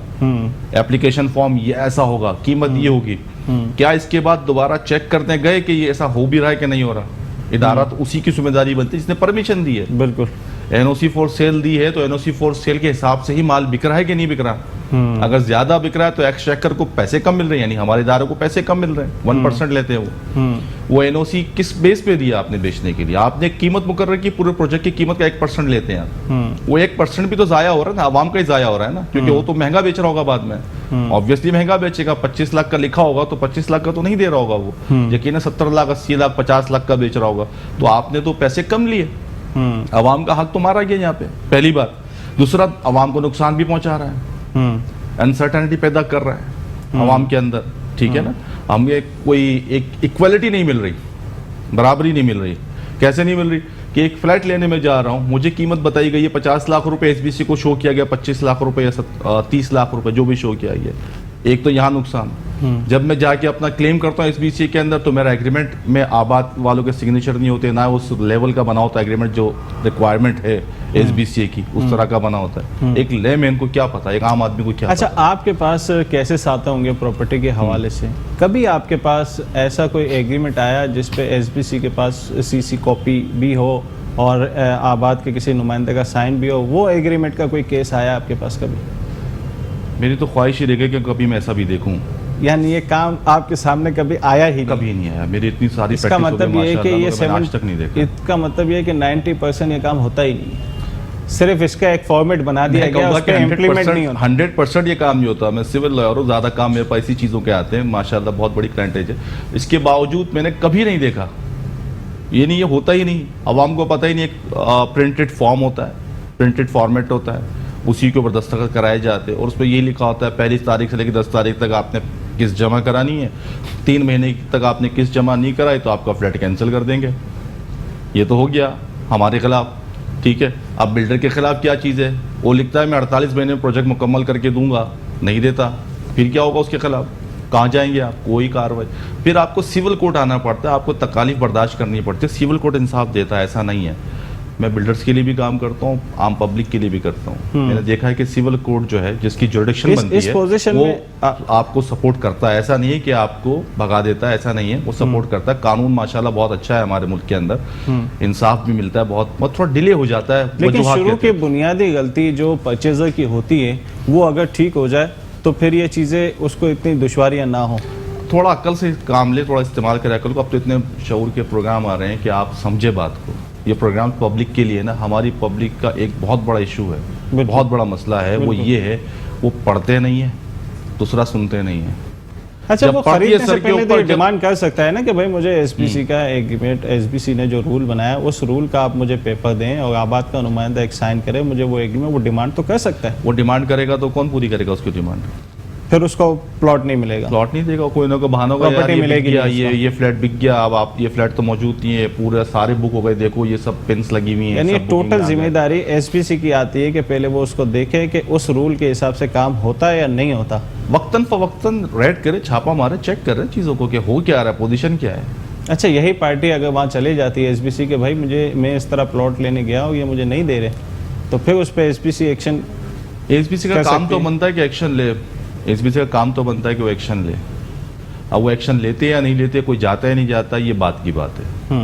एप्लीकेशन फॉर्म ये ऐसा होगा, कीमत ये होगी। क्या इसके बाद दोबारा चेक करने गए कि ये ऐसा हो भी रहा है कि नहीं हो रहा? इदारा तो उसी की जिम्मेदारी बनती है जिसने परमिशन दी है। बिल्कुल, एनओसी फॉर सेल दी है तो एनओसी फॉर सेल के हिसाब से ही माल बिक रहा है कि नहीं बिक रहा। अगर ज्यादा बिक रहा है तो एक्सट्रैक्टर को पैसे कम मिल रहे हैं, यानी हमारे इदारे को पैसे कम मिल रहे हैं, 1% लेते हैं वो एनओसी किस बेस पे दिया आपने बेचने के लिए? आपने कीमत मुकर्रर की, पूरे प्रोजेक्ट की कीमत का 1% लेते हैं आप, वो 1% भी तो जाया हो रहा है ना, आवाम का ही जाया हो रहा है ना, क्योंकि वो तो महंगा बेच रहा होगा बाद में, ऑब्वियसली महंगा बेचेगा। 25 लाख का लिखा होगा तो 25 लाख का तो नहीं दे रहा होगा वो, यकीन 70 लाख, 80 लाख, 50 लाख का बेच रहा होगा, तो आपने तो पैसे कम लिए। अवाम का हक तो मारा गया यहाँ पे, पहली बात। दूसरा, अवाम को नुकसान भी पहुंचा रहा है, अनसर्टेनिटी पैदा कर रहा है अवाम के अंदर, ठीक है ना। हमें कोई एक इक्वलिटी नहीं मिल रही बराबरी नहीं मिल रही। कैसे नहीं मिल रही कि एक फ्लैट लेने में जा रहा हूँ, मुझे कीमत बताई गई है 50 लाख रुपए, एसबीसी को शो किया गया 25 लाख रुपए या 30 लाख रुपए, जो भी शो किया गया। एक तो यहाँ नुकसान। जब मैं जाके अपना क्लेम करता हूँ एसबीसी के अंदर, तो मेरा एग्रीमेंट में आबाद वालों के सिग्नेचर नहीं होते, ना उस लेवल का बना होता एग्रीमेंट जो रिक्वायरमेंट है एसबीसी की, उस तरह का बना होता है। एक लेमैन को क्या पता, एक आम आदमी को क्या अच्छा, पता? आपके पास केसेस आते होंगे प्रॉपर्टी के हवाले से, कभी आपके पास ऐसा कोई एग्रीमेंट आया जिस पे एसबीसी के पास सीसी कॉपी भी हो और आबाद के किसी नुमाइंदे का साइन भी हो, वो एग्रीमेंट का कोई केस आया आपके पास कभी? मेरी तो ख्वाहिश ही रह गई कि कभी मैं ऐसा भी देखूं। यानी ये काम आपके सामने कभी आया ही नहीं? कभी नहीं आया। मेरी इतनी सारी इसका प्रैक्टिस हो मतलब गई ये है कि माशाल्लाह, ये मगर मैंने आज तक नहीं देखा। इसका मतलब ये है कि 90% ये काम होता ही नहीं, सिर्फ इसका एक फॉर्मेट बना दिया मैं गया, कहूंगा उस पे कि इम्प्लीमेंट नहीं होता। 100% ये काम नहीं होता। मैं सिविल लॉयर हूँ, ज़्यादा काम मेरे पास इसी चीज़ों के आते हैं माशाल्लाह, बहुत बड़ी क्लाइंटेज है। इसके बावजूद मैंने कभी नहीं देखा, ये नहीं, ये होता ही नहीं। अवाम को पता ही नहीं। एक प्रिंटेड फॉर्म होता है, प्रिंटेड फॉर्मेट होता है, उसी के ऊपर दस्तखत कराए जाते हैं और उस पर ये लिखा होता है पहली तारीख से लेकर 10 तारीख तक आपने किस्त जमा करानी है। 3 महीने तक आपने किस्त जमा नहीं कराई तो आपका फ्लैट कैंसिल कर देंगे। ये तो हो गया हमारे खिलाफ, ठीक है। अब बिल्डर के खिलाफ क्या चीज़ है, वो लिखता है मैं 48 महीने में प्रोजेक्ट मुकम्मल करके दूंगा, नहीं देता, फिर क्या होगा उसके खिलाफ? कहाँ जाएंगे आप? कोई कार्रवाई। फिर आपको सिविल कोर्ट आना पड़ता है, आपको तकालीफ बर्दाश्त करनी पड़ती है। सिविल कोर्ट इंसाफ देता है, ऐसा नहीं है। मैं बिल्डर्स के लिए भी काम करता हूँ, आम पब्लिक के लिए भी करता हूँ। मैंने देखा है कि सिविल कोर्ट जो है, जिसकी जुरिडिक्शन बनती इस है, पोजीशन वो में आपको सपोर्ट करता है। ऐसा नहीं है कि आपको भगा देता है, ऐसा नहीं है, वो सपोर्ट करता है। कानून माशाल्लाह बहुत अच्छा है हमारे मुल्क के अंदर, इंसाफ भी मिलता है। बहुत थोड़ा डिले हो जाता है, लेकिन वजूहात शुरू कहते की हैं। बुनियादी गलती जो परचेजर की होती है, वो अगर ठीक हो जाए तो फिर ये चीज़ें उसको इतनी दुश्वारियाँ ना हो। थोड़ा अक्ल से काम ले, थोड़ा इस्तेमाल करें अक्ल को। अब तो इतने शऊर के प्रोग्राम आ रहे हैं कि आप समझे बात को। ये प्रोग्राम पब्लिक के लिए ना, हमारी पब्लिक का एक बहुत बड़ा इशू है, बहुत बड़ा मसला है। वो ये है, वो पढ़ते नहीं है, दूसरा सुनते नहीं है। अच्छा, जब वो पढ़ती है खरीदने सर से के पहले तो ऊपर, डिमांड कर सकता है ना कि भाई मुझे एसबीसी का एग्रीमेंट, एसबीसी ने जो रूल बनाया उस रूल का आप मुझे पेपर दें और आबाद का नुमाइंदा एक साइन करे, मुझे वो एग्रीमेंट, वो डिमांड तो कर सकता है। वो डिमांड करेगा तो कौन पूरी करेगा उसकी डिमांड? फिर उसको प्लॉट नहीं मिलेगा, प्लॉट नहीं देगा, कोई ना कोई बहाना होगा, यार प्रॉपर्टी ये मिलेगी बिक गया, नहीं ये फ्लैट बिक गया, अब आप ये फ्लैट तो मौजूद नहीं है, पूरे सारे बुक हो गए, देखो ये सब पिन्स लगी हुई हैं। यानी सब बुकिंग टोटल आ गए। जिम्मेदारी एसबीसी की आती है कि पहले वो उसको देखे कि उस रूल के हिसाब से काम होता है या नहीं होता। वक्तन फवक्तन रेड करे, छापा मारे, चेक करे चीज़ों को कि हो क्या रहा है, पोजीशन क्या है। अच्छा, यही पार्टी अगर वहाँ चली जाती है एसबीसी के, भाई मैं इस तरह प्लॉट लेने गया हूँ, ये मुझे नहीं दे रहे, तो फिर उस पर एसबीसी एक्शन, एसबीसी का काम तो बनता है कि एक्शन ले। एसबीसी का काम तो बनता है कि वो एक्शन ले। अब वो एक्शन लेते हैं या नहीं लेते, कोई जाता है नहीं जाता, ये बात की बात है।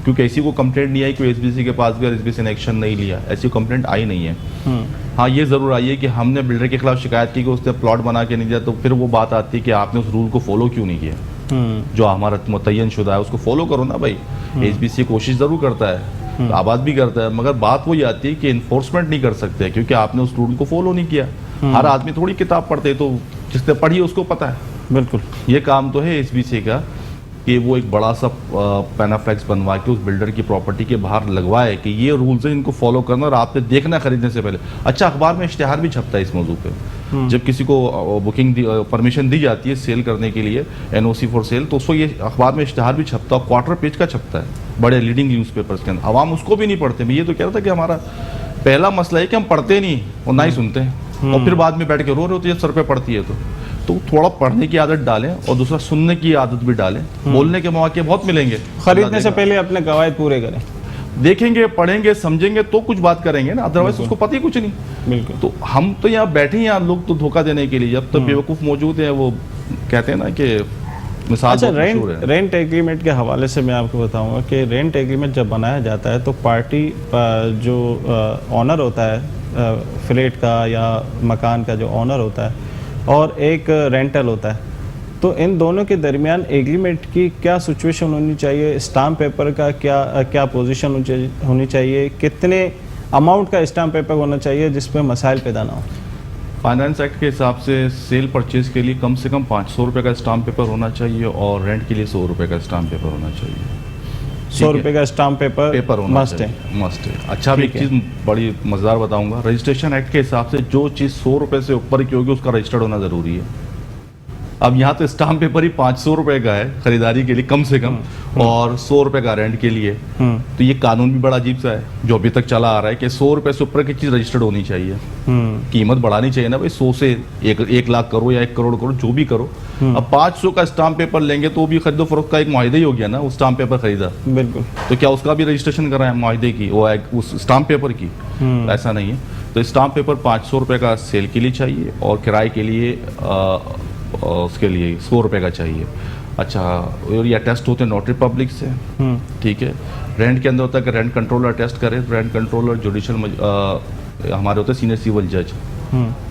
क्योंकि ऐसी को कंप्लेंट नहीं आई कि एसबीसी के पास गया, एसबीसी ने एक्शन नहीं लिया, ऐसी कंप्लेंट आई नहीं है। हाँ, ये ज़रूर आई है कि हमने बिल्डर के खिलाफ शिकायत की कि उसने प्लॉट बना के नहीं दिया, तो फिर वो बात आती है कि आपने उस रूल को फॉलो क्यों नहीं किया, जो हमारा मुतय्यन शुदा है, उसको फॉलो करो ना भाई। एसबीसी कोशिश ज़रूर करता है, आबाद भी करता है, मगर बात वही आती है कि इन्फोर्समेंट नहीं कर सकते क्योंकि आपने उस रूल को फॉलो नहीं किया। हर आदमी थोड़ी किताब पढ़ते, तो जिसने पढ़ी उसको पता है। बिल्कुल, ये काम तो है एसबीसी का कि वो एक बड़ा सा पैनाफ्लेक्स बनवा के उस बिल्डर की प्रॉपर्टी के बाहर लगवाए कि ये रूल्स हैं, इनको फॉलो करना और आपने देखना खरीदने से पहले। अच्छा, अखबार में इश्तिहार भी छपता है इस मौजू पे। जब किसी को बुकिंग परमिशन दी जाती है सेल करने के लिए, एनओसी फॉर सेल, तो उसको ये अखबार में इश्तिहार भी छपता है, क्वार्टर पेज का छपता है, बड़े लीडिंग न्यूज़पेपर्स के अंदर। अवाम उसको भी नहीं पढ़ते। मैं ये तो कह रहा था कि हमारा पहला मसला है कि हम पढ़ते नहीं और ना ही सुनते हैं, और फिर बाद में बैठ के रो रहे होते हैं सर पे पड़ती है। तो थोड़ा पढ़ने की आदत डालें और दूसरा सुनने की आदत भी डालें। बोलने के मौके बहुत मिलेंगे, खरीदने से पहले अपने कवायद पूरे करें। देखेंगे, पढ़ेंगे, समझेंगे तो कुछ बात करेंगे ना, अदरवाइज उसको पता ही कुछ नहीं। बिल्कुल। तो हम तो यहाँ बैठे हैं, यहाँ लोग तो धोखा देने के लिए। जब तक बेवकूफ़ मौजूद है, वो कहते हैं ना कि मिसाल अच्छा, बहुत मशहूर है। रेंट एग्रीमेंट के हवाले से मैं आपको बताऊंगा कि रेंट एग्रीमेंट जब बनाया जाता है तो पार्टी जो ऑनर होता है फ्लैट का या मकान का, जो ऑनर होता है, और एक रेंटल होता है, तो इन दोनों के दरमियान एग्रीमेंट की क्या सिचुएशन होनी चाहिए, स्टाम्प पेपर का क्या पोजीशन होनी चाहिए, कितने अमाउंट का स्टाम्प पेपर होना चाहिए जिसमें मसाइल पैदा ना हो। फाइनेंस एक्ट के हिसाब से सेल परचेज के लिए कम से कम 500 रुपये का स्टाम्प पेपर होना चाहिए और रेंट के लिए 100 रुपये का स्टाम्प पेपर होना चाहिए। 100 रुपये का स्टाम्प पेपर होना मस्ट है। मस्ट है। अच्छा, भी एक चीज़ बड़ी मज़ेदार बताऊंगा, रजिस्ट्रेशन एक्ट के हिसाब से जो चीज़ 100 रुपये से ऊपर की होगी उसका रजिस्टर्ड होना ज़रूरी है। अब यहाँ तो स्टाम्प पेपर ही 500 रुपए का है खरीदारी के लिए कम से कम, और 100 रुपए का रेंट के लिए। तो ये कानून भी बड़ा अजीब सा है जो अभी तक चला आ रहा है कि 100 रुपए से ऊपर की चीज रजिस्टर्ड होनी चाहिए। कीमत बढ़ानी चाहिए ना भाई, 100 से 1 लाख करो या 1 करोड़ करो, जो भी करो। अब 500 का स्टाम्प पेपर लेंगे तो भी खरीदो फरोख्त का एक मुआहिदा ही हो गया ना। वो स्टाम्प पेपर खरीदा, बिल्कुल, तो क्या उसका भी रजिस्ट्रेशन कराएं मुआहिदे की, वो उस स्टाम्प पेपर की? ऐसा नहीं है। तो स्टाम्प पेपर 500 रुपए का सेल के लिए चाहिए और किराए के लिए उसके लिए 100 रुपए का चाहिए। अच्छा, और ये अटेस्ट होते हैं नोटरी पब्लिक से, ठीक है। रेंट के अंदर होता है कि रेंट कंट्रोलर अटेस्ट करे, रेंट कंट्रोलर जुडिशियल हमारे होते हैं सीनियर सिविल जज।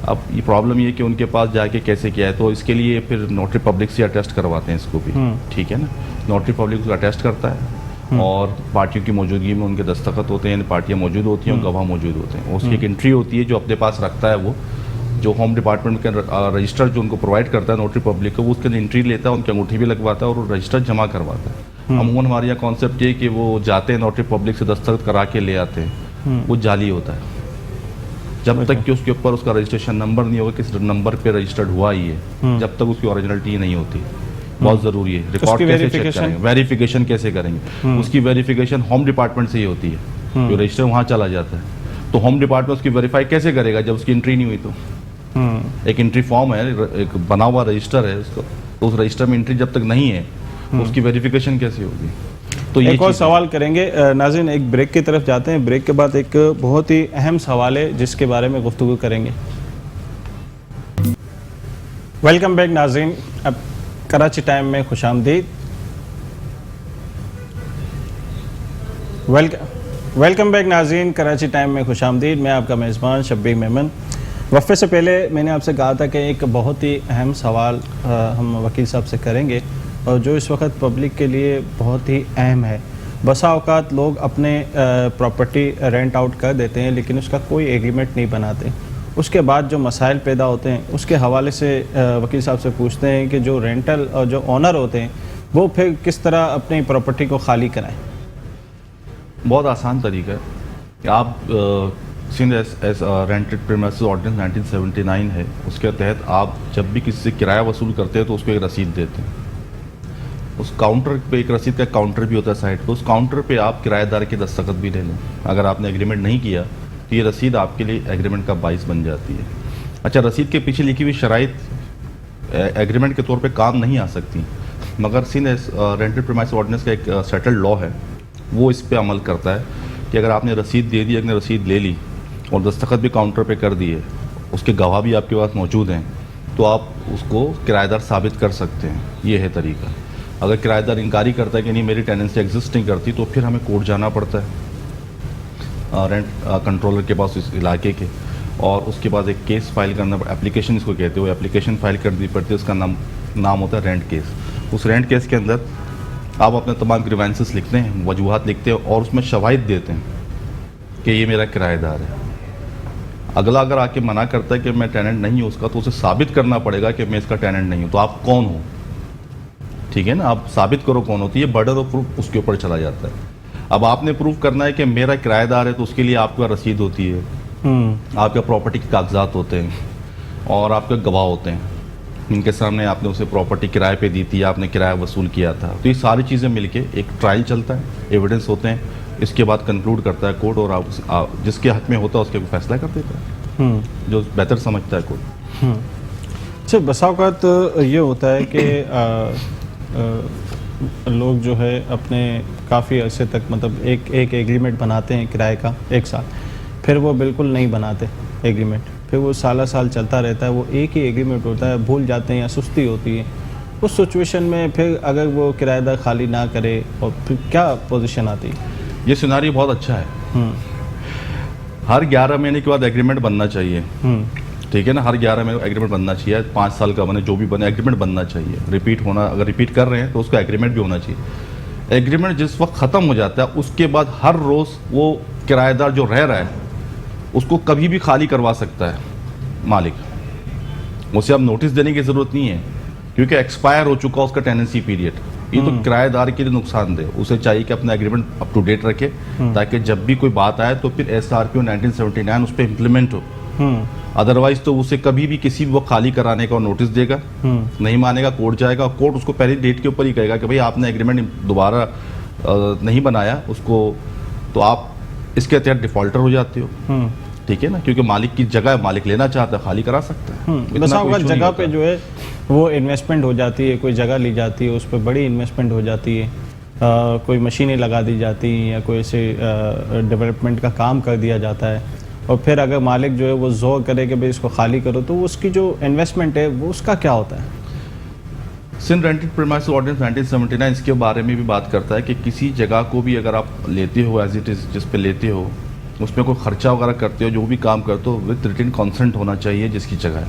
अब ये प्रॉब्लम ये कि उनके पास जाके कैसे किया है, तो इसके लिए फिर नोटरी पब्लिक से अटेस्ट करवाते हैं इसको भी, ठीक है ना। नोटरी पब्लिक को अटेस्ट करता है और पार्टियों की मौजूदगी में उनके दस्तखत होते हैं, पार्टियां मौजूद होती हैं और गवाह मौजूद होते हैं। उसकी एक एंट्री होती है जो अपने पास रखता है, वो जो होम डिपार्टमेंट के रजिस्टर जो उनको प्रोवाइड करता है नोटरी पब्लिक को, वो उसके एंट्री लेता है, उनकी अंगूठी भी लगवाता है और रजिस्टर जमा करवाता है। अमूमन हमारे यहाँ कॉन्सेप्ट ये कि वो जाते हैं नोटरी पब्लिक से दस्तखत करा के ले आते हैं, वो जाली होता है। जब तक कि उसके ऊपर उसका रजिस्ट्रेशन नंबर नहीं होगा, किस नंबर पे रजिस्टर्ड हुआ ही है, जब तक उसकी ओरिजिनलिटी नहीं होती। बहुत जरूरी है। रिकॉर्ड कैसे चेक करेंगे, वेरिफिकेशन कैसे करेंगे? उसकी वेरिफिकेशन होम डिपार्टमेंट से ही होती है, जो रजिस्टर वहाँ चला जाता है। तो होम डिपार्टमेंट उसकी वेरीफाई कैसे करेगा जब उसकी एंट्री नहीं हुई? तो एक एंट्री फॉर्म है, एक बना हुआ रजिस्टर है उसको, तो उस रजिस्टर में एंट्री जब तक नहीं है तो उसकी वेरिफिकेशन कैसे होगी? तो एक और सवाल करेंगे नाज़रीन, एक ब्रेक की तरफ जाते हैं। ब्रेक के बाद एक बहुत ही अहम सवाल है जिसके बारे में गुफ्तगू करेंगे। वेलकम बैक नाज़रीन, अब कराची टाइम में खुशामदीद। वेलकम बैक नाज़रीन, कराची टाइम में खुशामदीद। मैं आपका मेज़बान शब्बीर मेमन। वफ़े से पहले मैंने आपसे कहा था कि एक बहुत ही अहम सवाल हम वकील साहब से करेंगे और जो इस वक्त पब्लिक के लिए बहुत ही अहम है। बसा औकात लोग अपने प्रॉपर्टी रेंट आउट कर देते हैं लेकिन उसका कोई एग्रीमेंट नहीं बनाते। उसके बाद जो मसाइल पैदा होते हैं उसके हवाले से वकील साहब से पूछते हैं कि जो रेंटल और जो ओनर होते हैं वो फिर किस तरह अपनी प्रॉपर्टी को खाली कराएं। बहुत आसान तरीका है कि आप सिंध रेंटेड प्रीमाइसेस ऑर्डिनेंस 1979 है, उसके तहत आप जब भी किसी से किराया वसूल करते हैं तो उसको एक रसीद देते हैं। उस काउंटर पे एक रसीद का काउंटर भी होता है साइड पे, उस काउंटर पे आप किराएदार के दस्तखत भी ले लें। अगर आपने एग्रीमेंट नहीं किया तो ये रसीद आपके लिए एग्रीमेंट का बाइस बन जाती है। अच्छा, रसीद के पीछे लिखी हुई शराइत एग्रीमेंट के तौर पे काम नहीं आ सकती, मगर सिंध रेंटेड प्रीमाइसेस ऑर्डिनेंस का एक सेटल्ड लॉ है, वो इस पे अमल करता है कि अगर आपने रसीद दे दी, अगर रसीद ले ली और दस्तखत भी काउंटर पे कर दिए, उसके गवाह भी आपके पास मौजूद हैं, तो आप उसको किराएदार साबित कर सकते हैं। ये है तरीका। अगर किराएदार इनकारी करता है कि नहीं मेरी टेनेंसी एग्जिस्ट नहीं करती, तो फिर हमें कोर्ट जाना पड़ता है रेंट कंट्रोलर के पास इस इलाके के, और उसके बाद एक केस फाइल करना, एप्लीकेशन इसको कहते हैं, वो एप्लीकेशन फाइल करनी पड़ती है। उसका नाम होता है रेंट केस। उस रेंट केस के अंदर आप अपने तमाम ग्रीवेंसेस लिखते हैं, वजूहात लिखते हैं और उसमें शवाहिद देते हैं कि ये मेरा किराएदार है। अगला अगर आके मना करता है कि मैं टेनेंट नहीं हूँ उसका, तो उसे साबित करना पड़ेगा कि मैं इसका टेनेंट नहीं हूँ। तो आप कौन हो, ठीक है ना, आप साबित करो कौन होती है, बर्डन ऑफ प्रूफ उसके ऊपर चला जाता है। अब आपने प्रूफ करना है कि मेरा किराएदार है, तो उसके लिए आपका रसीद होती है, आपके प्रॉपर्टी के कागजात होते हैं और आपके गवाह होते हैं, इनके सामने आपने उसे प्रॉपर्टी किराए पे दी थी, आपने किराया वसूल किया था। तो ये सारी चीज़ें मिलके एक ट्रायल चलता है, एविडेंस होते हैं, इसके बाद कंक्लूड करता है कोर्ट और आप जिसके हक में होता है उसके फैसला कर देता है, जो बेहतर समझता है कोर्ट। अच्छा, बसा औक़ात ये होता है कि लोग जो है अपने काफ़ी अरसे तक मतलब एक एग्रीमेंट बनाते हैं किराए का एक साल, फिर वो बिल्कुल नहीं बनाते एग्रीमेंट, फिर वो साल चलता रहता है, वो एक ही एग्रीमेंट होता है, भूल जाते हैं या सुस्ती होती है। उस सिचुएशन में फिर अगर वो किराएदार खाली ना करे और फिर क्या पोजीशन आती है? ये सिनारियो बहुत अच्छा है। हर 11 महीने के बाद एग्रीमेंट बनना चाहिए, ठीक है ना। हर 11 महीने एग्रीमेंट बनना चाहिए, 5 साल का बने जो भी बने, एग्रीमेंट बनना चाहिए। रिपीट होना, अगर रिपीट कर रहे हैं तो उसका एग्रीमेंट भी होना चाहिए। एग्रीमेंट जिस वक्त ख़त्म हो जाता है उसके बाद हर रोज़ वो किराएदार जो रह रहा है उसको कभी भी खाली करवा सकता है मालिक। उसे अब नोटिस देने की ज़रूरत नहीं है क्योंकि एक्सपायर हो चुका उसका टेनेंसी पीरियड। ये तो किराएदार के लिए नुकसानदेह। उसे चाहिए कि अपना एग्रीमेंट अप टू डेट रखे ताकि जब भी कोई बात आए तो फिर SRPO 1979 उस पर इम्प्लीमेंट हो अदरवाइज तो उसे कभी भी किसी भी वक्त खाली कराने का नोटिस देगा, नहीं मानेगा कोर्ट जाएगा, कोर्ट उसको पहली डेट के ऊपर ही कहेगा कि भाई आपने एग्रीमेंट दोबारा नहीं बनाया उसको, तो आप इसके तहत डिफॉल्टर हो जाते हो। ठीक है ना, क्योंकि मालिक की जगह मालिक लेना चाहता है, खाली करा सकता है। बस अगर जगह पे जो है वो इन्वेस्टमेंट हो जाती है, कोई जगह ली जाती है, उस पर बड़ी इन्वेस्टमेंट हो जाती है, कोई मशीनें लगा दी जाती हैं या कोई ऐसे डेवलपमेंट का काम कर दिया जाता है, और फिर अगर मालिक जो है वो जोर करे कि भाई इसको खाली करो, तो उसकी जो इन्वेस्टमेंट है वो उसका क्या होता है? सिंध रेंटेड प्रीमाइसेस ऑर्डिनेंस 1979 इसके बारे में भी बात करता है कि किसी जगह को भी अगर आप लेते हो एज इट इज़, जिस पे लेते हो उसमें कोई खर्चा वगैरह करते हो, जो भी काम करते हो, विद रिटन कॉन्सेंट होना चाहिए जिसकी जगह है,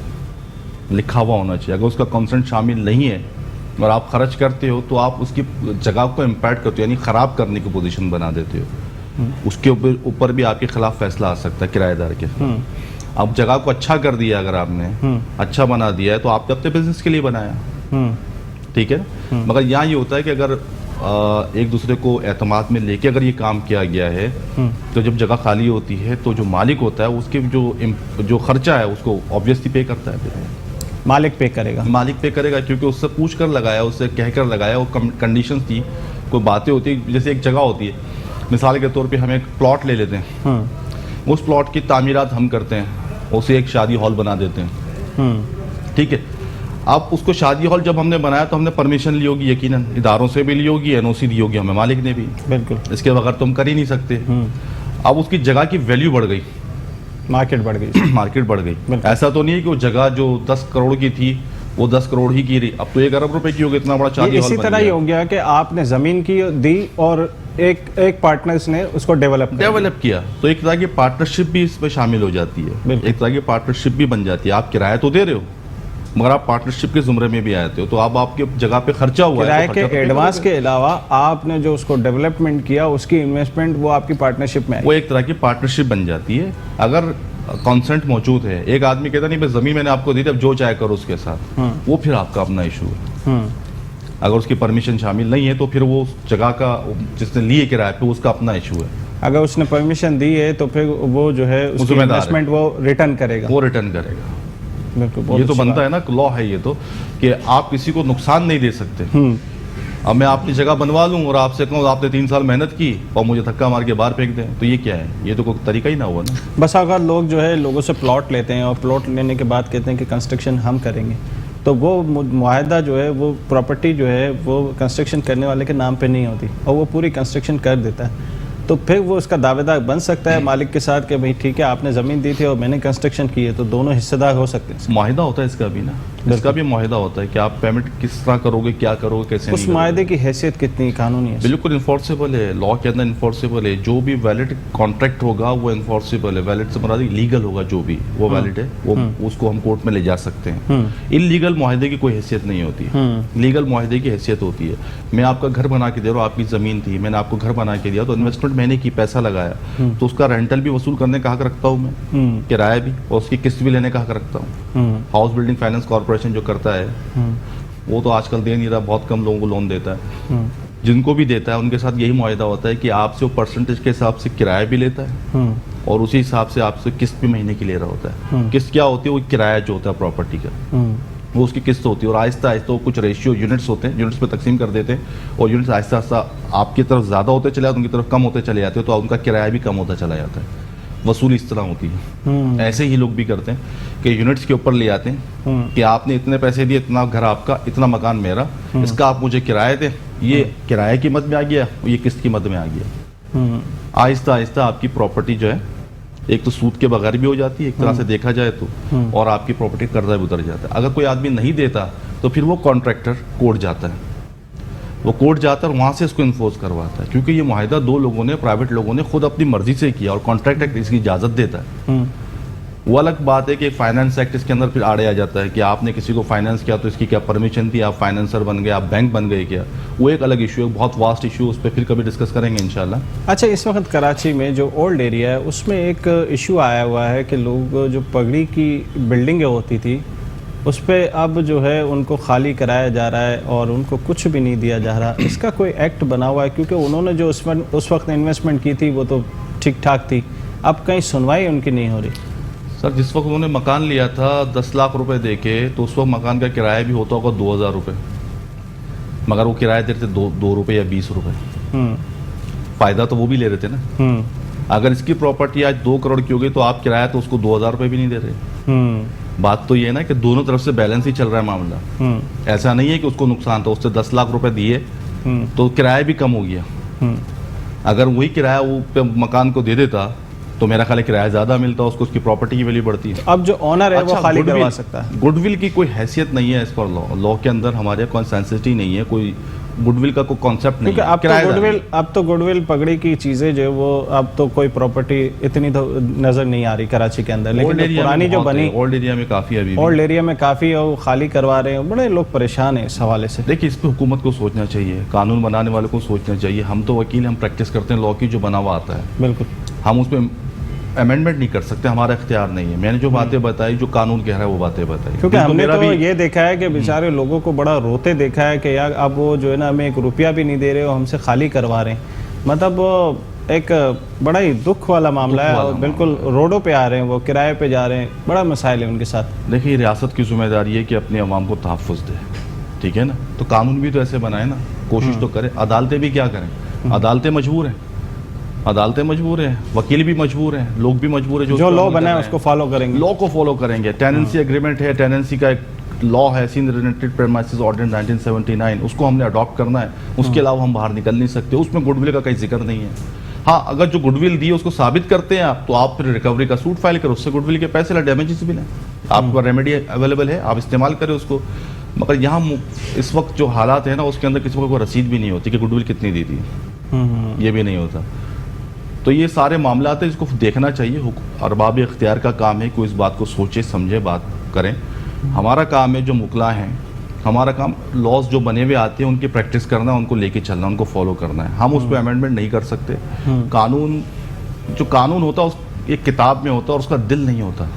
लिखा हुआ होना चाहिए। अगर उसका कॉन्सेंट शामिल नहीं है और आप खर्च करते हो तो आप उसकी जगह को इम्पैक्ट करते हो, यानी ख़राब करने की पोजीशन बना देते हो। उसके ऊपर भी आपके खिलाफ फैसला आ सकता है किराएदार के। अब जगह को अच्छा कर दिया, अगर आपने अच्छा बना दिया है तो आपने अपने बिजनेस के लिए बनाया, ठीक है। मगर यहाँ ये होता है कि अगर एक दूसरे को एतमाद में लेके अगर ये काम किया गया है, तो जब जगह खाली होती है तो जो मालिक होता है उसके जो खर्चा है उसको ऑब्वियसली पे करता है, मालिक पे करेगा। मालिक पे करेगा, क्योंकि उससे पूछ कर लगाया, उससे कह कर लगाया, वो कंडीशंस थी, कोई बातें होती है। जैसे एक जगह होती है, मिसाल के तौर पे हम एक प्लॉट ले लेते हैं, उस प्लॉट की तामीरात हम करते हैं, उसे एक शादी हॉल बना देते हैं, ठीक है। अब उसको शादी हॉल जब हमने बनाया तो हमने परमिशन ली होगी, यकीनन इदारों से भी ली होगी, एनओसी दी होगी हमें, मालिक ने भी, बिल्कुल, इसके बगैर तो हम कर ही नहीं सकते। अब उसकी जगह की वैल्यू बढ़ गई, मार्केट बढ़ गई, मार्केट बढ़ गई। ऐसा तो नहीं है कि वो जगह जो 10 करोड़ की थी वो 10 करोड़ ही की रही, अब तो 1 अरब रुपए की हो गई, इतना बड़ा शादी हॉल। इसी तरह ही हो गया कि आपने जमीन की दी और एक पार्टनर्स ने उसको डेवलप किया, तो एक तरह की पार्टनरशिप भी इसमें शामिल हो जाती है, एक तरह की पार्टनरशिप भी बन जाती है। आप किराया तो दे रहे हो मगर आप पार्टनरशिप के जुमरे में भी आते हो, तो अब आपके जगह पे खर्चा हुआ है, किराए के एडवांस के अलावा आपने जो उसको डेवलपमेंट किया उसकी इन्वेस्टमेंट वो आपकी पार्टनरशिप में आई, वो एक तरह की पार्टनरशिप बन जाती है। अगर कॉन्सेंट मौजूद है, एक आदमी कहता नहीं भाई जमीन मैंने आपको दी थी, अब जो चाहे करो उसके साथ, वो फिर आपका अपना इशू है। अगर उसकी परमिशन शामिल नहीं है तो फिर वो जगह का जिसने लिए किराए पे उसका अपना इशू है। अगर उसने परमिशन दी है तो फिर वो जो है उसकी इन्वेस्टमेंट वो रिटर्न करेगा, ये तो बनता है ना, लॉ है ये तो, कि आप किसी को नुकसान नहीं दे सकते। अब मैं आपकी जगह बनवा लूँ और आपसे कहूँ आपने 3 साल मेहनत की और मुझे धक्का मार के बाहर फेंक दें, तो ये क्या है? ये तो कोई तरीका ही ना हुआ ना। बस अगर लोग जो है लोगों से प्लॉट लेते हैं और प्लॉट लेने के बाद कहते हैं कि कंस्ट्रक्शन हम करेंगे, तो वो मुआहदा जो है वो प्रॉपर्टी जो है वो कंस्ट्रक्शन करने वाले के नाम पे नहीं होती और वो पूरी कंस्ट्रक्शन कर देता है, तो फिर वो उसका दावेदार बन सकता है मालिक के साथ कि भाई ठीक है आपने ज़मीन दी थी और मैंने कंस्ट्रक्शन की है, तो दोनों हिस्सेदार हो सकते हैं। मुआहिदा होता है इसका भी ना, इसका भी मुआहिदा होता है कि आप पेमेंट किस तरह करोगे, क्या करोगे, कैसे। उस मुआहिदे की हैसियत कितनी कानूनी है? बिल्कुल इन्फोर्सेबल है, लॉ के अंदर इन्फोर्सेबल है। जो भी वैलिड कॉन्ट्रैक्ट होगा वो इन्फोर्सेबल है, वैलिड से मुराद लीगल होगा, जो भी वो वैलिड है वो उसको हम कोर्ट में ले जा सकते हैं। इल्लीगल मुआहिदे की कोई हैसियत नहीं होती, लीगल मुआहिदे की हैसियत होती है। मैं आपका घर बना के दे रहा हूँ, आपकी ज़मीन थी, मैंने आपको घर बना के दिया, तो इन्वेस्टमेंट मैंने की, पैसा लगाया, तो उसका रेंटल भी वसूल करने का हक रखता हूँ मैं, किराया भी, और उसकी किस्त भी लेने का हक रखता हूँ। हाउस बिल्डिंग फाइनेंस कॉर्पोरेशन जो करता है वो तो आजकल दे नहीं रहा, बहुत कम लोगों को लोन देता है। जिनको भी देता है उनके साथ यही मुआहिदा होता है कि आपसे वो परसेंटेज के हिसाब से किराया भी लेता है और उसी हिसाब से आपसे किस्त भी महीने की ले रहा होता है। किस्त क्या होती है? वो किराया जो होता है प्रॉपर्टी का, वो उसकी किस्त होती है, और आहिस्ता आहिस्ता वो कुछ रेशियो यूनिट्स होते हैं, यूनिट्स पे तकसीम कर देते हैं, और यूनिट्स आहिस्ता आहिस्ता आपकी तरफ ज़्यादा होते चले जाते हैं, उनकी तरफ कम होते चले जाते हैं, तो उनका किराया भी कम होता चला जाता है। वसूली इस तरह होती है। ऐसे ही लोग भी करते हैं कि यूनिट्स के ऊपर ले आते हैं कि आपने इतने पैसे दिए, इतना घर आपका, इतना मकान मेरा, इसका आप मुझे किराए दें, ये किराए की मद में आ गया, ये किस्त की मद में आ गया। आहिस्ता आहिस्ता आपकी प्रॉपर्टी जो है एक तो सूद के बगैर भी हो जाती है एक तरह से देखा जाए तो, और आपकी प्रॉपर्टी कर्जा भी उतर जाता है। अगर कोई आदमी नहीं देता तो फिर वो कॉन्ट्रैक्टर कोर्ट जाता है, वो कोर्ट जाता है और वहाँ से इसको इन्फोर्स करवाता है, क्योंकि ये मुआहिदा दो लोगों ने, प्राइवेट लोगों ने खुद अपनी मर्जी से किया और कॉन्ट्रैक्ट एक्ट इसकी इजाज़त देता है। वो अलग बात है कि फाइनेंस एक्ट इसके अंदर फिर आड़े आ जाता है कि आपने किसी को फाइनेंस किया तो इसकी क्या परमिशन थी, आप फाइनेंसर बन गए, आप बैंक बन गए क्या, वो एक अलग इशू है, बहुत वास्ट इशू, उस पर फिर कभी डिस्कस करेंगे इंशाल्लाह। अच्छा, इस वक्त कराची में जो ओल्ड एरिया है उसमें एक इशू आया हुआ है कि लोग जो पगड़ी की बिल्डिंगें होती थी उस पर अब जो है उनको खाली कराया जा रहा है और उनको कुछ भी नहीं दिया जा रहा। इसका कोई एक्ट बना हुआ है? क्योंकि उन्होंने जो उस वक्त इन्वेस्टमेंट की थी वो तो ठीक ठाक थी, अब कहीं सुनवाई उनकी नहीं हो रही। सर जिस वक्त उन्होंने मकान लिया था 10 लाख रुपए दे के, तो उस वक्त मकान का किराया भी होता होगा 2000 रुपये, मगर वो किराया दे रहे थे 2 रुपये या 20 रुपये। फ़ायदा तो वो भी ले रहे थे ना। अगर इसकी प्रॉपर्टी आज 2 करोड़ की हो गई तो आप किराया तो उसको 2000 रुपये भी नहीं दे रहे। बात तो ये है ना कि दोनों तरफ से बैलेंस ही चल रहा है मामला। ऐसा नहीं है कि उसको नुकसान था, उससे 10 लाख रुपए दिए तो किराया भी कम हो गया। अगर वही किराया वो पे मकान को दे देता तो मेरा ख्याल है किराया ज़्यादा मिलता, उसको उसकी प्रॉपर्टी की वैल्यू बढ़ती है। अब जो ओनर है वो खाली गुडविल- करवा सकता है। गुडविल की कोई हैसियत नहीं है एज पर लॉ के अंदर, हमारे कोई सेंसिटिविटी नहीं है, कोई गुडविल का कोई कॉन्सेप्ट नहीं क्योंकि है। अब तो गुडविल पगड़ी की चीजें जो वो अब तो कोई प्रॉपर्टी इतनी तो नजर नहीं आ रही कराची के अंदर, लेकिन जो पुरानी जो बनी ओल्ड एरिया में काफ़ी अभी भी। ओल्ड एरिया में काफी है, वो खाली करवा रहे हैं, बड़े लोग परेशान हैं इस हवाले से। देखिए इस पे हुकूमत को सोचना चाहिए, कानून बनाने वालों को सोचना चाहिए। हम तो वकील, हम प्रैक्टिस करते हैं लॉ की, जो बना हुआ आता है बिल्कुल हम उस पर अमेंडमेंट नहीं कर सकते, हमारा इख्तियार नहीं है। मैंने जो बातें बताई, जो कानून कह रहा है वो बातें बताई। क्योंकि हमने मेरा तो भी ये देखा है कि बेचारे लोगों को बड़ा रोते देखा है कि यार अब वो जो है ना हमें 1 रुपया भी नहीं दे रहे हो, हमसे खाली करवा रहे हैं। मतलब वो एक बड़ा ही दुख वाला मामला है, और बिल्कुल रोडों पे आ रहे हैं, वो किराए पे जा रहे हैं, बड़ा मसाइल है उनके साथ। देखिए रियासत की जिम्मेदारी है कि अपने अवाम को तहफ़्फ़ुज़ दे, ठीक है ना। तो कानून भी तो ऐसे बनाए ना, कोशिश तो करें। अदालतें भी क्या करें, अदालतें मजबूर हैं, अदालतें मजबूर हैं, वकील भी मजबूर हैं, लोग भी मजबूर हैं। जो लॉ बना है उसको फॉलो करेंगे, लॉ को फॉलो करेंगे। टेनेंसी एग्रीमेंट है, टेनेंसी का एक लॉ है, सीन रेंटेड प्रेमाइसेस ऑर्डिनेंस 1979, उसको हमने अडॉप्ट करना है। उसके अलावा हम बाहर निकल नहीं सकते। उसमें गुडविल का कोई जिक्र नहीं है। हाँ, अगर जो गुडविल दी है उसको साबित करते हैं आप, तो आप फिर रिकवरी का सूट फाइल करो, उससे गुडविल के पैसे ला, डैमेजेस भी लें, आपका रेमेडी अवेलेबल है, आप इस्तेमाल करें उसको। मगर यहाँ इस वक्त जो हालात है ना, उसके अंदर किसी को कोई रसीद भी नहीं होती कि गुडविल कितनी दी थी, ये भी नहीं होता। तो ये सारे मामला हैं, इसको देखना चाहिए। अरबाब इख्तियार का काम है कि इस बात को सोचे समझे बात करें। हमारा काम है जो मुकला हैं, हमारा काम लॉज जो बने हुए आते हैं उनकी प्रैक्टिस करना, उनको लेके चलना, उनको फॉलो करना है। हम उस पर अमेंडमेंट नहीं कर सकते। कानून जो कानून होता है उस एक किताब में होता है, और उसका दिल नहीं होता,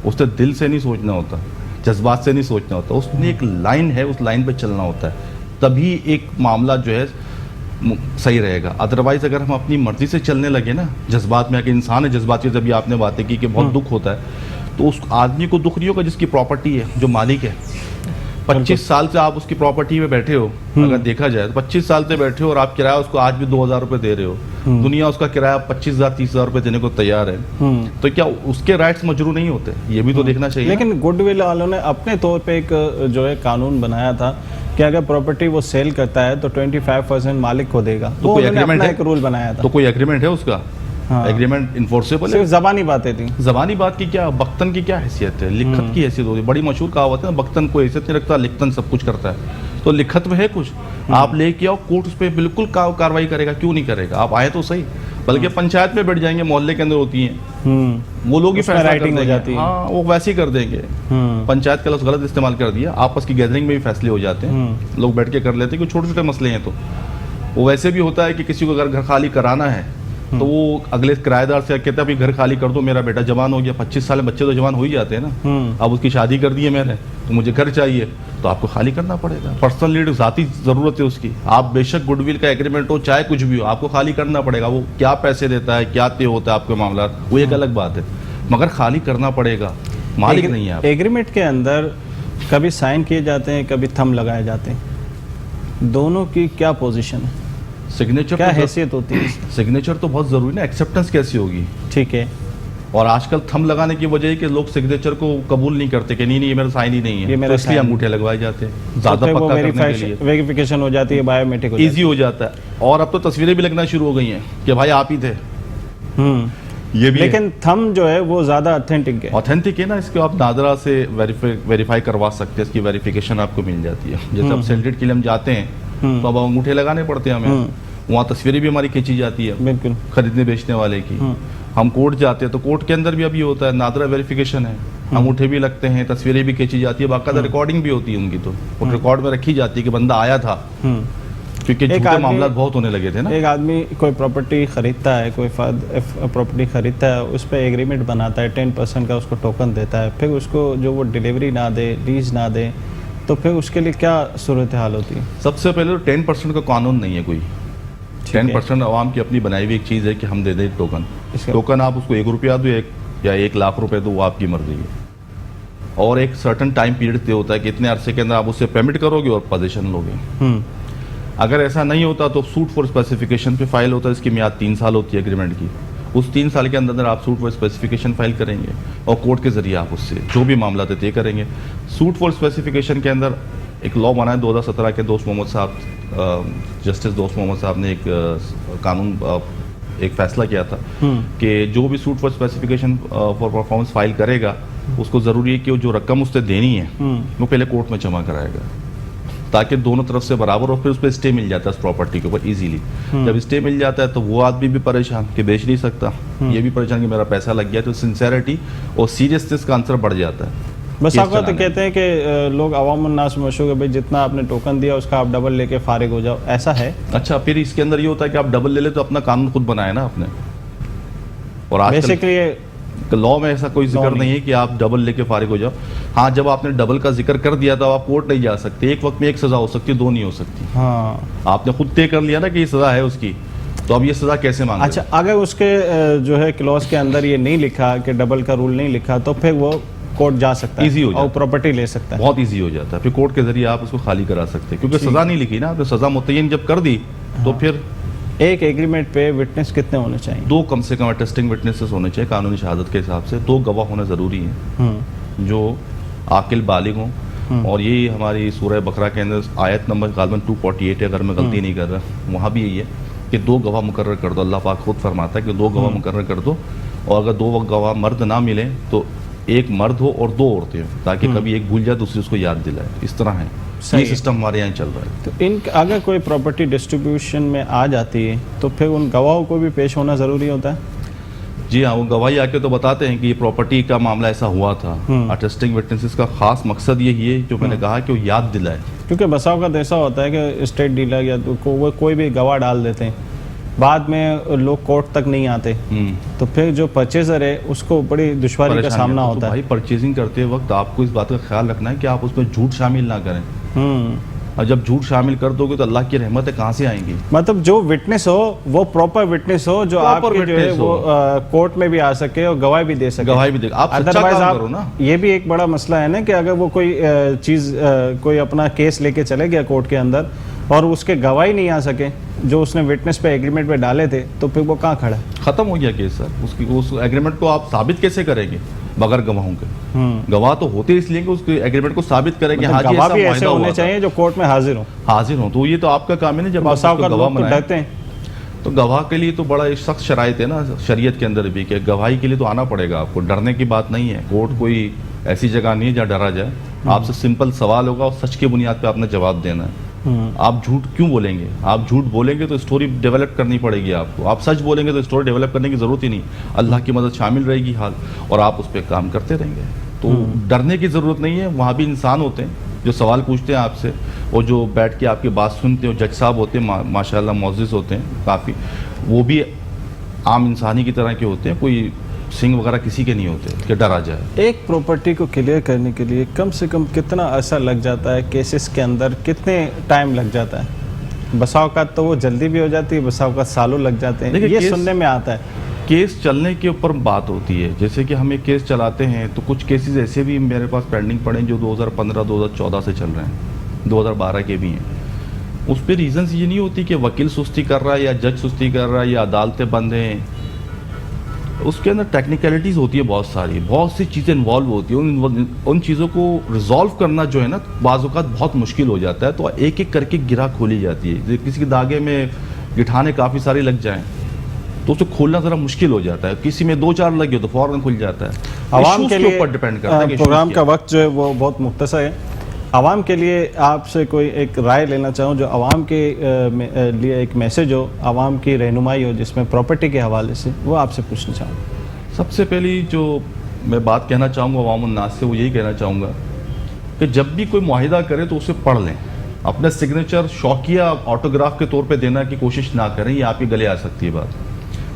उससे दिल से नहीं सोचना होता, जज्बात से नहीं सोचना होता, उसमें एक लाइन है, उस लाइन पे चलना होता है, तभी एक मामला जो है सही रहेगा। अदरवाइज अगर हम अपनी मर्जी से चलने लगे ना, जज्बात में, कि इंसान है जज्बाती, जब भी आपने बातें की कि बहुत दुख होता है, तो उस आदमी को दुख नहीं होगा जिसकी प्रॉपर्टी है, जो मालिक है। 25 साल से आप उसकी प्रॉपर्टी में बैठे हो, अगर देखा जाए तो 25 साल से बैठे हो, और आप किराया उसको आज भी 2000 रुपये दे रहे हो। दुनिया उसका किराया 25,000 30,000 रुपये देने को तैयार है, तो क्या उसके राइट्स मजरू नहीं होते? ये भी तो देखना चाहिए। लेकिन गुडविल वालों ने अपने तौर पे एक जो है कानून बनाया था कि अगर प्रॉपर्टी वो सेल करता है तो 25% मालिक को देगा। तो वो कोई उन्होंने एग्रीमेंट अपना है? एक रूल बनाया था। तो कोई एग्रीमेंट है उसका? हाँ। एग्रीमेंट इन्फोर्सेबल है? सिर्फ जबानी बातें थी। जबानी बात की क्या, बख्तन की क्या हैसियत है, लिखत की हैसियत होती है। बड़ी मशहूर कहावत है ना, बख्तन कोई हैसियत नहीं रखता, लिखतन सब कुछ करता है। तो लिखत में है कुछ, आप लेके आओ, कोर्ट उस पर बिल्कुल कार्रवाई करेगा, क्यों नहीं करेगा? आप आए तो सही, बल्कि पंचायत में बैठ जाएंगे, मोहल्ले के अंदर होती हैं, वो लोग ही फैसला कर राइटिंग हो देंगे। जाती है। हाँ, वो वैसे ही कर देंगे। पंचायत का लफ्ज़ गलत इस्तेमाल कर दिया, आपस की गैदरिंग में भी फैसले हो जाते हैं, लोग बैठ के कर लेते हैं, कि छोटे छोटे मसले हैं। तो वो वैसे भी होता है कि किसी को अगर घर खाली कराना है तो वो अगले किराएदार से कहते हैं अभी घर खाली कर दो, मेरा बेटा जवान हो गया, 25 साल में बच्चे तो जवान हो ही जाते हैं ना, अब उसकी शादी कर दी है मैंने, तो मुझे घर चाहिए, तो आपको खाली करना पड़ेगा। पर्सनल नीड, ज़ाती ज़रूरत है उसकी, आप बेशक गुडविल का एग्रीमेंट हो, चाहे कुछ भी हो, आपको खाली करना पड़ेगा। वो क्या पैसे देता है, क्या तय होता है आपके मामला, वो एक अलग बात है, मगर खाली करना पड़ेगा, मालिक नहीं है आप। एग्रीमेंट के अंदर कभी साइन किए जाते हैं, कभी थंब लगाए जाते हैं, दोनों की क्या पोजीशन है, सिग्नेचर क्या तो हैसियत होती है? सिग्नेचर तो बहुत ज़रूरी ना, एक्सेप्टेंस कैसी होगी? ठीक है। और आजकल थंब लगाने की वजह है कि लोग सिग्नेचर को कबूल नहीं करते कि नहीं ये मेरा साइन ही नहीं है, तो इसलिए अंगूठे लगवाए जाते हैं ज़्यादा पक्का करने के लिए, वेरिफिकेशन हो जाती है, बायोमेट्रिक हो ईजी हो जाता है। और अब तो तस्वीरें भी लगना शुरू हो गई हैं कि भाई आप ही थे, ये भी। लेकिन थंब जो है वो ज़्यादा ऑथेंटिक है। ऑथेंटिक है ना, इसको आप नादरा से वेरीफाई करवा सकते हैं, इसकी वेरिफिकेशन आपको मिल जाती है। जैसे अब सेल्टेड के लिए हम जाते हैं तो अब अंगूठे लगाने पड़ते हैं हमें, वहाँ तस्वीरें भी हमारी खींची जाती है, बिल्कुल, खरीदने बेचने वाले की। हम कोर्ट जाते हैं तो कोर्ट के अंदर भी अभी होता है, नादरा वेरिफिकेशन है, अंगूठे भी लगते हैं, तस्वीरें भी खींची जाती है, बाकायदा रिकॉर्डिंग भी होती है उनकी, तो वो रिकॉर्ड में रखी जाती है कि बंदा आया था, क्योंकि झूठे मामला बहुत होने लगे थे ना। एक आदमी कोई प्रॉपर्टी खरीदता है, कोई प्रॉपर्टी खरीदता है, उस पर एग्रीमेंट बनाता है, 10% का उसको टोकन देता है, फिर उसको जो वो डिलीवरी ना दे, लीज ना दे, तो फिर उसके लिए क्या सूरत हाल होती है? सबसे पहले तो 10% का कानून नहीं है कोई, 10% आवाम की अपनी बनाई हुई एक चीज़ है कि हम दे दें टोकन। टोकन आप उसको 1 रुपया दो, या 1 लाख रुपए दो, वो आपकी मर्जी है। और एक सर्टन टाइम पीरियड तय होता है कि इतने अरसे के अंदर आप उससे पेमेंट करोगे और पोजीशन लोगे। अगर ऐसा नहीं होता तो सूट फॉर स्पेसिफिकेशन पे फाइल होता है, इसकी मियाद 3 साल होती है एग्रीमेंट की। उस 3 साल के अंदर आप सूट फॉर स्पेसिफिकेशन फाइल करेंगे और कोर्ट के जरिए आप उससे जो भी मामला तय करेंगे। सूट फॉर स्पेसिफिकेशन के अंदर एक लॉ बना है 2017 के, दोस्त मोहम्मद साहब, जस्टिस दोस्त मोहम्मद साहब ने एक फैसला किया था कि जो भी suit for specification for performance file करेगा उसको ज़रूरी है कि वो जो रकम उससे देनी है वो पहले कोर्ट में जमा कराएगा, ताकि दोनों तरफ से बराबर, और फिर उस पर स्टे मिल जाता है उस प्रॉपर्टी के ऊपर इजीली। जब स्टे मिल जाता है तो वो आदमी भी परेशान कि बेच नहीं सकता, ये भी परेशान कि मेरा पैसा लग गया। तो सिंसेरिटी और सीरियसनेस का आंसर बढ़ जाता है। बस आपका तो कहते हैं कि लोग अवाम उन्नास में मशहूर है भाई, जितना आपने टोकन दिया उसका आप डबल लेके फारिग हो जाओ, ऐसा है? अच्छा, फिर इसके अंदर ये होता है कि आप डबल ले ले तो अपना कानून खुद बनाए ना आपने। और आज बेसिकली लॉ में ऐसा कोई जिक्र नहीं है कि आप डबल लेके फारिग हो जाओ। हाँ, जब आपने डबल का जिक्र कर दिया तो आप कोर्ट नहीं जा सकते। एक वक्त में एक सजा हो सकती है, दो नहीं हो सकती। हाँ, आपने खुद तय कर लिया ना कि ये सजा है उसकी, तो अब ये सजा कैसे मांगे? अच्छा, अगर उसके जो है क्लॉज के अंदर ये नहीं लिखा कि डबल का रूल नहीं लिखा तो फिर वो कोर्ट जा सकता है, ईजी हो जाता है, और प्रॉपर्टी ले सकता है। बहुत ईजी हो जाता है, फिर कोर्ट के जरिए आप उसको खाली करा सकते हैं, क्योंकि सजा नहीं लिखी ना, तो सजा मुतय्यन जब कर दी तो फिर एक एग्रीमेंट पे विटनेस कितने होने चाहिए? 2 कम से कम अटेस्टिंग विटनेसेस होने चाहिए कानूनी शहादत के हिसाब से। 2 गवाह होना ज़रूरी है जो आकिल बालिग हों। और ये हमारी सूरह बकरा के अंदर आयत नंबर गालिबन 248 है, अगर मैं गलती नहीं कर रहा, वहाँ भी यही है कि 2 गवाह मुकर्रर कर दो। अल्लाह पाक खुद फरमाता है कि 2 गवाह मुकर्रर कर दो, और अगर 2 गवाह मर्द ना मिले तो एक मर्द हो और 2 औरतें हो, ताकि कभी एक भूल जाए दूसरी उसको याद दिलाए। इस तरह है, ये सिस्टम हमारे यहाँ चल रहा है। तो इन अगर कोई प्रॉपर्टी डिस्ट्रीब्यूशन में आ जाती है तो फिर उन गवाहों को भी पेश होना ज़रूरी होता है? जी हाँ, वो गवाही आके तो बताते हैं कि ये प्रॉपर्टी का मामला ऐसा हुआ था। अटेस्टिंग विटनेसेस का खास मकसद यही है, जो मैंने कहा, कि वो याद दिलाए। क्योंकि बसाव का ऐसा होता है कि स्टेट डीलर या तो वो कोई भी गवाह डाल देते हैं, बाद में लोग कोर्ट तक नहीं आते, तो फिर जो परचेजर है उसको बड़ी दुश्वारी का सामना होता है। भाई, परचेजिंग करते वक्त आपको इस बात का ख्याल रखना है कि आप उसमें झूठ शामिल ना करें। और जब झूठ शामिल कर दोगे तो अल्लाह की रहमतें कहाँ से आएंगी? मतलब जो विटनेस हो वो प्रॉपर विटनेस हो, जो आपके जो है वो कोर्ट में भी आ सके और गवाही भी दे सके। गवाही भी दे, आप सच्चा काम करो ना। ये भी एक बड़ा मसला है ना कि अगर वो कोई चीज़ कोई अपना केस लेके चले गया कोर्ट के अंदर और उसके गवाही नहीं आ सके जो उसने विटनेस पे एग्रीमेंट पे डाले थे, तो फिर वो कहाँ खड़ा है? खत्म हो गया केस सर। उसकी उस एग्रीमेंट को आप साबित कैसे करेंगे बगैर गवाहों के? गवाह तो होते इसलिए कि उसके एग्रीमेंट को साबित करें कि हाँ जी गवाह भी ऐसा ऐसे होने चाहिए जो कोर्ट में हाजिर हो। तो ये तो आपका काम है ना, जब आप गवाह बनाते हैं तो गवाह के लिए तो बड़ा एक सख्त शराइत है ना शरीयत के अंदर भी, कि गवाही के लिए तो आना पड़ेगा आपको। डरने की बात नहीं है, कोर्ट कोई ऐसी जगह नहीं है जहाँ डरा जाए। आपसे सिंपल सवाल होगा और सच की बुनियाद पे आपने जवाब देना है। आप झूठ क्यों बोलेंगे? आप झूठ बोलेंगे तो स्टोरी डेवलप करनी पड़ेगी आपको। आप सच बोलेंगे तो स्टोरी डेवलप करने की ज़रूरत ही नहीं, अल्लाह की मदद शामिल रहेगी हाल, और आप उस पर काम करते रहेंगे। तो डरने की ज़रूरत नहीं है। वहाँ भी इंसान होते हैं जो सवाल पूछते हैं आपसे, और जो बैठ के आपकी बात सुनते हैं, जज साहब होते हैं माशाल्लाह मुअज़्ज़िज़ होते हैं काफ़ी, वो भी आम इंसानी की तरह के होते हैं, कोई सिंह वगैरह किसी के नहीं होते कि डरा जाए। एक प्रॉपर्टी को क्लियर करने के लिए कम से कम कितना अरसा लग जाता है? केसेस के अंदर कितने टाइम लग जाता है? बसाव का तो वो जल्दी भी हो जाती है, बसाव का सालों लग जाते हैं, ये सुनने में आता है। केस चलने के ऊपर बात होती है। जैसे कि हम एक केस चलाते हैं तो कुछ केसेस ऐसे भी मेरे पास पेंडिंग पड़े हैं जो 2015-2014 से चल रहे हैं, 2012 के भी हैं। उस पर रीज़न्स ये नहीं होती कि वकील सुस्ती कर रहा है या जज सुस्ती कर रहा है या अदालतें बंद हैं। उसके अंदर टेक्निकलिटीज़ होती है बहुत सी चीज़ें इन्वॉल्व होती हैं। उन चीज़ों को रिजॉल्व करना जो है ना बाज़ औक़ात बहुत मुश्किल हो जाता है। तो एक एक करके गिरा खोली जाती है। किसी के दागे में गिठाने काफ़ी सारे लग जाएं तो उसे खोलना ज़रा मुश्किल हो जाता है। किसी में 2-4 लगे तो फ़ौरन खुल जाता है। आवाम के लिए ऊपर डिपेंड करता है। प्रोग्राम का वक्त जो है वो बहुत मुख्तसर है। आवाम के लिए आपसे कोई एक राय लेना चाहूँ, जो आवाम के लिए एक मैसेज हो, आवाम की रहनुमाई हो, जिसमें प्रॉपर्टी के हवाले से, वो आपसे पूछना चाहूँ। सबसे पहली जो मैं बात कहना चाहूँगा अवाम उन्नास से, वो यही कहना चाहूँगा कि जब भी कोई मुआहिदा करे तो उसे पढ़ लें। अपना सिग्नेचर शौकिया ऑटोग्राफ के तौर पे देना की कोशिश ना करें, ये आपके गले आ सकती है बात।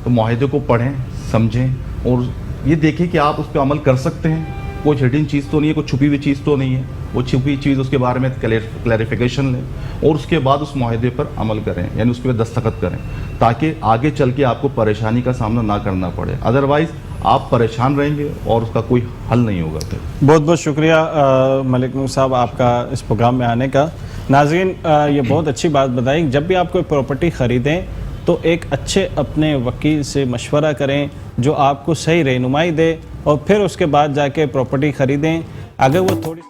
तो मुआहिदे को पढ़ें, समझें और ये देखें कि आप उस पर अमल कर सकते हैं। कोई हिडन चीज़ तो नहीं है, कोई छुपी हुई चीज़ तो नहीं है। वो छुपी हुई चीज़ उसके बारे में क्लैरिफिकेशन लें और उसके बाद उस मुआहिदे पर अमल करें, यानी उस पर दस्तखत करें, ताकि आगे चल के आपको परेशानी का सामना ना करना पड़े। अदरवाइज़ आप परेशान रहेंगे और उसका कोई हल नहीं होगा फिर। बहुत बहुत शुक्रिया मलिक नूर साहब आपका इस प्रोग्राम में आने का। नाज़रीन, ये बहुत अच्छी बात बताई, जब भी आप कोई प्रॉपर्टी ख़रीदें तो एक अच्छे अपने वकील से मशवरा करें जो आपको सही रहनुमाई दे और फिर उसके बाद जाके प्रॉपर्टी ख़रीदें। अगर वो थोड़ी